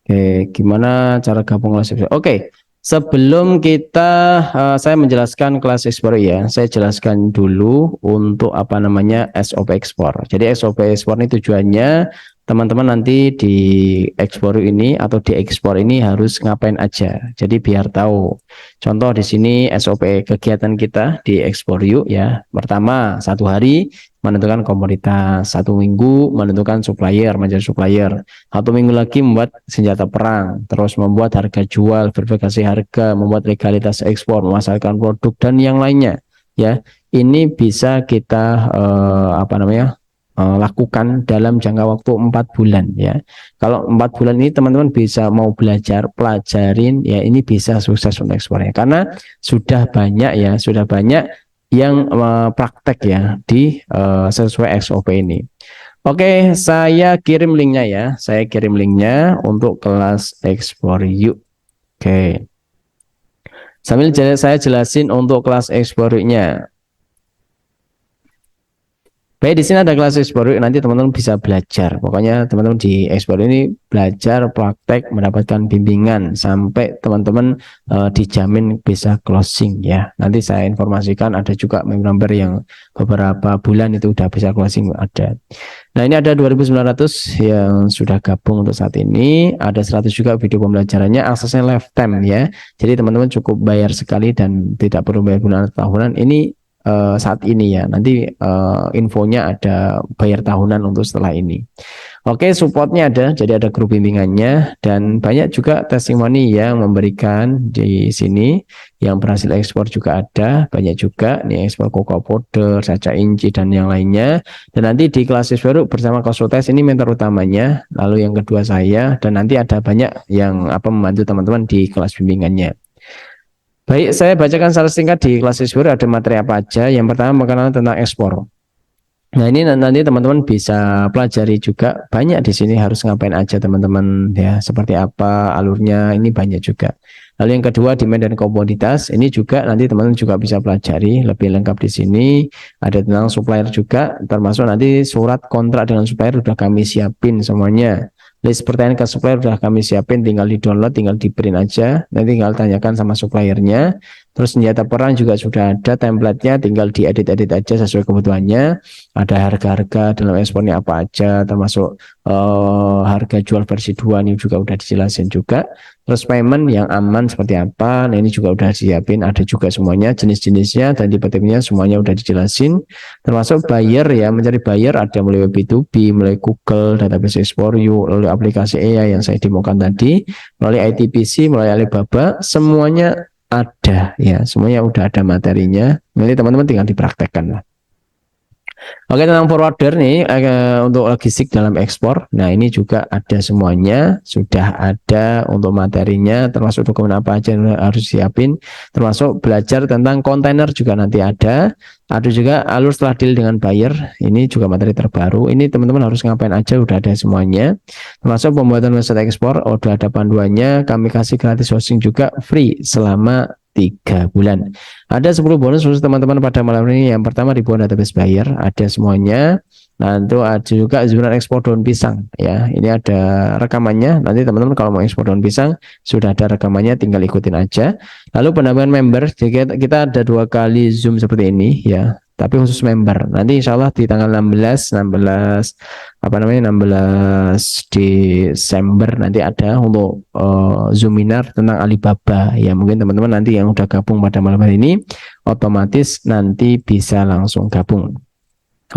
Oke, gimana cara gabung kelas Explore? Oke, sebelum kita saya menjelaskan kelas Explore ya, saya jelaskan dulu untuk apa namanya SOP Explore. Jadi SOP Explore ini tujuannya teman-teman nanti di Explore ini atau di Explore ini harus ngapain aja. Jadi biar tahu. Contoh di sini SOP kegiatan kita di Explore yuk ya. Pertama, 1 hari menentukan komoditas, 1 minggu menentukan supplier, menjadi supplier, 1 minggu lagi membuat senjata perang, terus membuat harga jual, verifikasi harga, membuat legalitas ekspor, memasarkan produk dan yang lainnya ya. Ini bisa kita lakukan dalam jangka waktu 4 bulan ya. Kalau 4 bulan ini teman-teman bisa mau belajar, pelajarin ya, ini bisa sukses untuk ekspornya karena sudah banyak yang praktek ya di sesuai SOP ini. Oke, saya kirim linknya ya. Saya kirim linknya untuk kelas Explore yuk. Oke. Sambil saya jelasin untuk kelas Explore-nya. Baik, di sini ada kelas Explore, nanti teman-teman bisa belajar. Pokoknya teman-teman di Explore ini belajar, praktek, mendapatkan bimbingan sampai teman-teman dijamin bisa closing ya. Nanti saya informasikan ada juga member yang beberapa bulan itu udah bisa closing ada. Nah, ini ada 2.900 yang sudah gabung untuk saat ini. Ada 100 juga video pembelajarannya, aksesnya lifetime ya. Jadi teman-teman cukup bayar sekali dan tidak perlu bayar bulanan atau tahunan. Ini saat ini ya, nanti infonya ada bayar tahunan untuk setelah ini. Oke, supportnya ada, jadi ada grup bimbingannya dan banyak juga testimoni yang memberikan di sini yang berhasil ekspor juga ada, banyak juga nih ekspor cocoa powder, saca inci dan yang lainnya. Dan nanti di kelas baru bersama konsultas ini mentor utamanya, lalu yang kedua saya, dan nanti ada banyak yang membantu teman-teman di kelas bimbingannya. Baik, saya bacakan secara singkat di kelas ekspor ada materi apa aja. Yang pertama pengenalan tentang ekspor. Nah, ini nanti teman-teman bisa pelajari juga, banyak di sini harus ngapain aja teman-teman ya, seperti apa alurnya, ini banyak juga. Lalu yang kedua demand dan komoditas, ini juga nanti teman-teman juga bisa pelajari lebih lengkap di sini. Ada tentang supplier juga, termasuk nanti surat kontrak dengan supplier sudah kami siapin semuanya. List pertanyaan ke supplier sudah kami siapin, tinggal di download, tinggal di print aja, nanti tinggal tanyakan sama suppliernya. Terus senjata perang juga sudah ada template-nya, tinggal diedit-edit aja sesuai kebutuhannya. Ada harga-harga dalam ekspornya apa aja, termasuk harga jual versi 2 ini juga udah dijelasin juga. Terus payment yang aman seperti apa, nah ini juga udah disiapin, ada juga semuanya, jenis-jenisnya dan tipe-tipenya semuanya udah dijelasin. Termasuk buyer ya, mencari buyer ada mulai B2B, mulai Google, database Explore You, lalu aplikasi AI yang saya demokan tadi, melalui ITPC, melalui Alibaba, semuanya ada ya, semuanya udah ada materinya. Nanti teman-teman tinggal dipraktekkan lah. Oke, tentang forwarder nih untuk logistik dalam ekspor. Nah, ini juga ada semuanya, sudah ada untuk materinya, termasuk dokumen apa aja yang harus siapin, termasuk belajar tentang kontainer juga nanti ada. Ada juga alur setelah deal dengan buyer. Ini juga materi terbaru. Ini teman-teman harus ngapain aja, udah ada semuanya. Termasuk pembuatan website ekspor, udah ada panduannya. Kami kasih gratis hosting juga free selama 3 bulan. Ada 10 bonus khusus teman-teman pada malam ini. Yang pertama ribuan database buyer, ada semuanya. Nah, itu ada juga webinar ekspor daun pisang ya. Ini ada rekamannya. Nanti teman-teman kalau mau ekspor daun pisang sudah ada rekamannya, tinggal ikutin aja. Lalu penambahan member, jadi kita ada 2 kali Zoom seperti ini ya. Tapi khusus member. Nanti insya Allah di tanggal 16 Desember nanti ada untuk Zoominar tentang Alibaba ya. Mungkin teman-teman nanti yang udah gabung pada malam hari ini otomatis nanti bisa langsung gabung.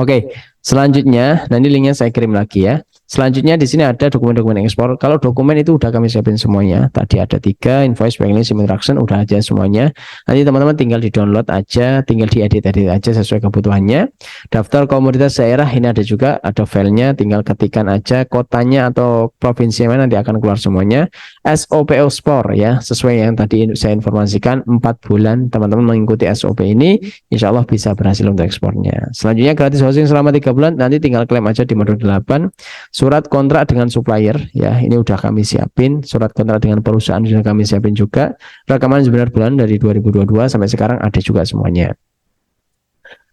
Oke, selanjutnya nanti linknya saya kirim lagi ya. Selanjutnya di sini ada dokumen-dokumen ekspor. Kalau dokumen itu udah kami siapin semuanya. Tadi ada 3, invoice, backlist, interaction, udah aja semuanya. Nanti teman-teman tinggal di-download aja, tinggal diedit-edit aja sesuai kebutuhannya. Daftar komoditas daerah ini ada juga, ada filenya, tinggal ketikkan aja kotanya atau provinsi mana, nanti akan keluar semuanya. SOPO Spor ya, sesuai yang tadi saya informasikan, 4 bulan teman-teman mengikuti SOP ini, insya Allah bisa berhasil untuk ekspornya. Selanjutnya gratis hosting selama 3 bulan, nanti tinggal klaim aja di modul 8. Surat kontrak dengan supplier ya, ini udah kami siapin. Surat kontrak dengan perusahaan sudah kami siapin juga. Rekaman sebenar bulan dari 2022 sampai sekarang ada juga semuanya.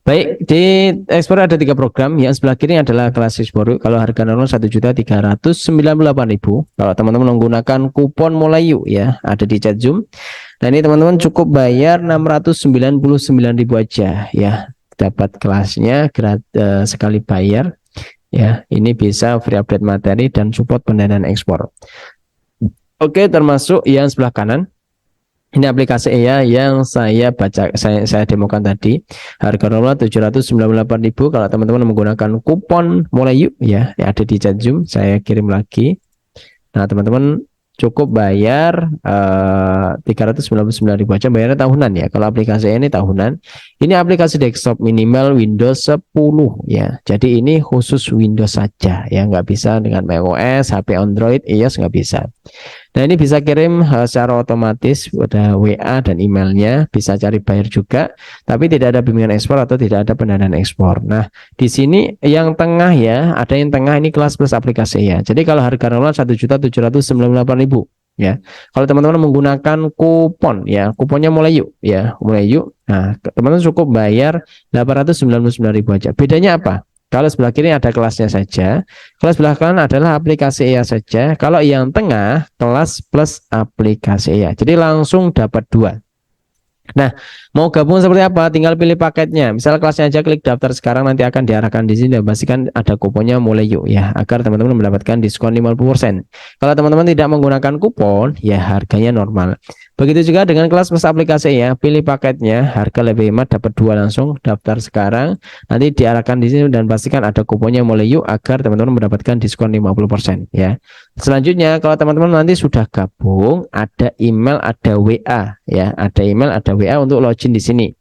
Baik, di ekspor ada 3 program. Yang sebelah kiri adalah kelas ekspor. Kalau harga normal 1.398.000. Kalau teman-teman menggunakan kupon mulai yuk ya, ada di chat Zoom. Nah, ini teman-teman cukup bayar 699.000 aja ya. Dapat kelasnya sekali bayar. Ya, ini bisa free update materi dan support pendanaan ekspor. Oke, termasuk yang sebelah kanan. Ini aplikasi EA yang saya demokan tadi. Harga normal 798.000. Kalau teman-teman menggunakan kupon mulai yuk ya, yang ada di chat Zoom, saya kirim lagi. Nah, teman-teman cukup bayar 399.000 aja, bayarnya tahunan ya. Kalau aplikasi ini tahunan. Ini aplikasi desktop minimal Windows 10 ya. Jadi ini khusus Windows saja ya, nggak bisa dengan macOS, HP Android, iOS nggak bisa. Nah, ini bisa kirim secara otomatis pada WA dan emailnya, bisa cari buyer juga, tapi tidak ada bimbingan ekspor atau tidak ada pendanaan ekspor. Nah, di sini yang tengah ya, ada yang tengah ini kelas plus aplikasi ya. Jadi kalau harga normal 1.798.000 ya. Kalau teman-teman menggunakan kupon ya, kuponnya mulai yuk ya, mulai yuk. Nah, teman-teman cukup bayar 899.000 aja. Bedanya apa? Kalau sebelah kiri ada kelasnya saja, kelas sebelah kanan adalah aplikasi EA saja. Kalau yang tengah kelas plus aplikasi EA. Jadi langsung dapat 2. Nah, mau gabung seperti apa? Tinggal pilih paketnya. Misal kelasnya aja, klik daftar sekarang, nanti akan diarahkan di sini dan pastikan ada kuponnya mulai yuk ya, agar teman-teman mendapatkan diskon 50%. Kalau teman-teman tidak menggunakan kupon, ya harganya normal. Begitu juga dengan kelas plus aplikasi ya, pilih paketnya, harga lebih hemat, dapat 2 langsung, daftar sekarang, nanti diarahkan di sini dan pastikan ada kuponnya mulai yuk agar teman-teman mendapatkan diskon 50% ya. Selanjutnya, kalau teman-teman nanti sudah gabung, ada email, ada WA ya, ada email, ada WA untuk login di sini.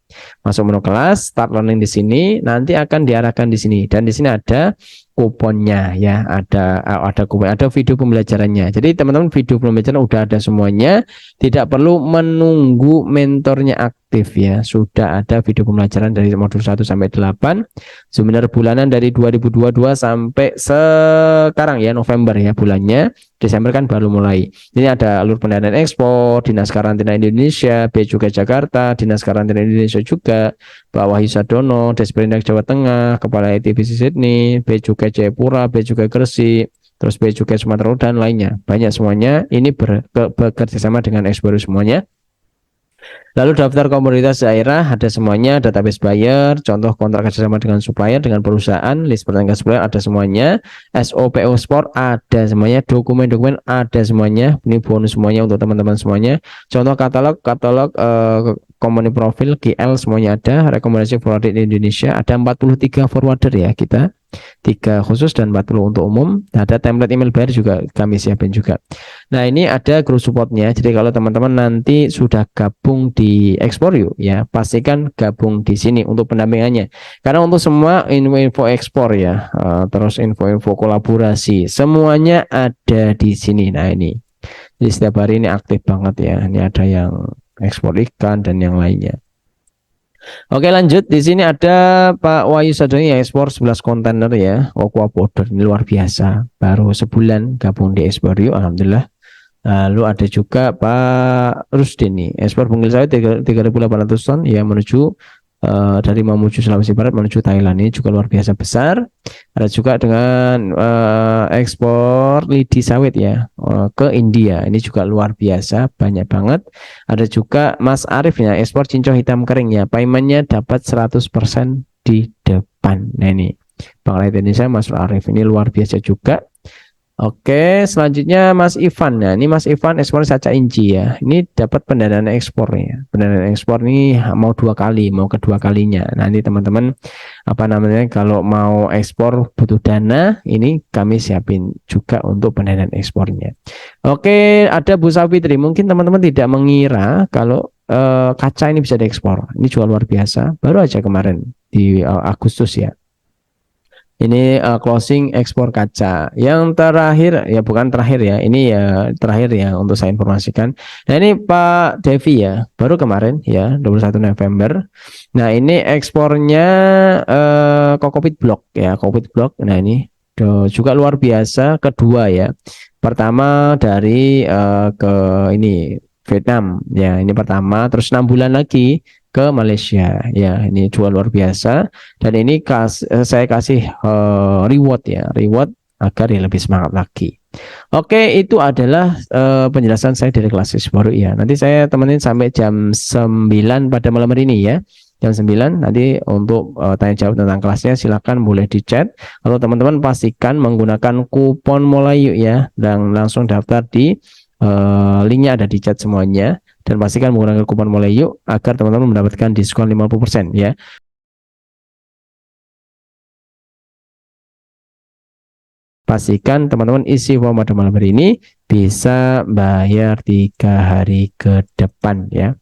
Masuk menu kelas, start learning di sini, nanti akan diarahkan di sini dan di sini ada kuponnya ya, ada kupon, ada video pembelajarannya. Jadi teman-teman video pembelajaran udah ada semuanya, tidak perlu menunggu mentornya aktif ya. Sudah ada video pembelajaran dari modul 1 sampai 8, seminar bulanan dari 2022 sampai sekarang ya, November ya bulannya. Desember kan baru mulai. Ini ada alur pendanaan ekspor, Dinas Karantina Indonesia, Bea Cukai Jakarta, Dinas Karantina Indonesia juga, Pak Wahyu Sadono, Desperindak Jawa Tengah, Kepala ITBC Sydney, Bea Cukai Jayapura, Bea Cukai Gresik, terus Bea Cukai Sumatera dan lainnya. Banyak semuanya. Ini bekerja sama dengan ekspor semuanya. Lalu daftar komoditas daerah ada semuanya, database buyer, contoh kontrak kerjasama dengan supplier, dengan perusahaan, list pertanyaan supplier ada semuanya, SOPO Sport ada semuanya, dokumen-dokumen ada semuanya, ini bonus semuanya untuk teman-teman semuanya, contoh katalog company profil, GL semuanya ada, rekomendasi forwarder di Indonesia, ada 43 forwarder ya kita, 3 khusus dan 40 untuk umum. Ada template email bayar juga kami siapin juga. Nah, ini ada group supportnya. Jadi kalau teman-teman nanti sudah gabung di Explore Yuk ya, pastikan gabung di sini untuk pendampingannya. Karena untuk semua info-info ekspor ya, terus info-info kolaborasi, semuanya ada di sini. Nah, ini. Jadi setiap hari ini aktif banget ya. Ini ada yang ekspor ikan dan yang lainnya. Oke, lanjut. Di sini ada Pak Wahyu Sadoni yang ekspor 11 kontainer ya. Aqua Border ini luar biasa. Baru sebulan gabung di Ekspor Yuk, alhamdulillah. Lalu ada juga Pak Rusdin nih, ekspor bungkil sawit 3.800 ton ya menuju dari Mamuju Sulawesi Barat menuju Thailand, ini juga luar biasa besar. Ada juga dengan ekspor lidi sawit ya ke India, ini juga luar biasa banyak banget. Ada juga Mas Arif ya, ekspor cincau hitam kering ya, paymentnya dapat 100% di depan. Nah, ini Bang Rakyat Indonesia Mas Arif ini luar biasa juga. Oke, selanjutnya Mas Ivan. Nah, ini Mas Ivan ekspor saca inci ya. Ini dapat pendanaan ekspor ya. Pendanaan ekspor ini mau 2 kali, mau kedua kalinya. Nanti teman-teman apa namanya kalau mau ekspor butuh dana, ini kami siapin juga untuk pendanaan ekspornya. Oke, ada Bu Safitri. Mungkin teman-teman tidak mengira kalau kaca ini bisa diekspor. Ini juga luar biasa. Baru aja kemarin di Agustus ya. Ini closing ekspor kaca. Yang terakhir ya, bukan terakhir ya, ini ya terakhir ya untuk saya informasikan. Nah, ini Pak Devi ya, baru kemarin ya 21 November. Nah, ini ekspornya Kokopit Blok ya, Kokopit Blok. Nah, ini juga luar biasa kedua ya. Pertama dari ke ini Vietnam ya, ini pertama, terus 6 bulan lagi ke Malaysia ya, ini juga luar biasa. Dan ini saya kasih reward ya, reward agar ya lebih semangat lagi. Oke, itu adalah penjelasan saya dari kelas baru ya. Nanti saya temenin sampai jam 9 pada malam hari ini ya. Jam 9 nanti untuk tanya jawab tentang kelasnya silakan boleh di chat. Kalau teman-teman pastikan menggunakan kupon mulai yuk ya, dan langsung daftar di linknya ada di chat semuanya. Dan pastikan menggunakan kupon mulai yuk agar teman-teman mendapatkan diskon 50% ya. Pastikan teman-teman isi form pada malam hari ini bisa bayar 3 hari ke depan ya.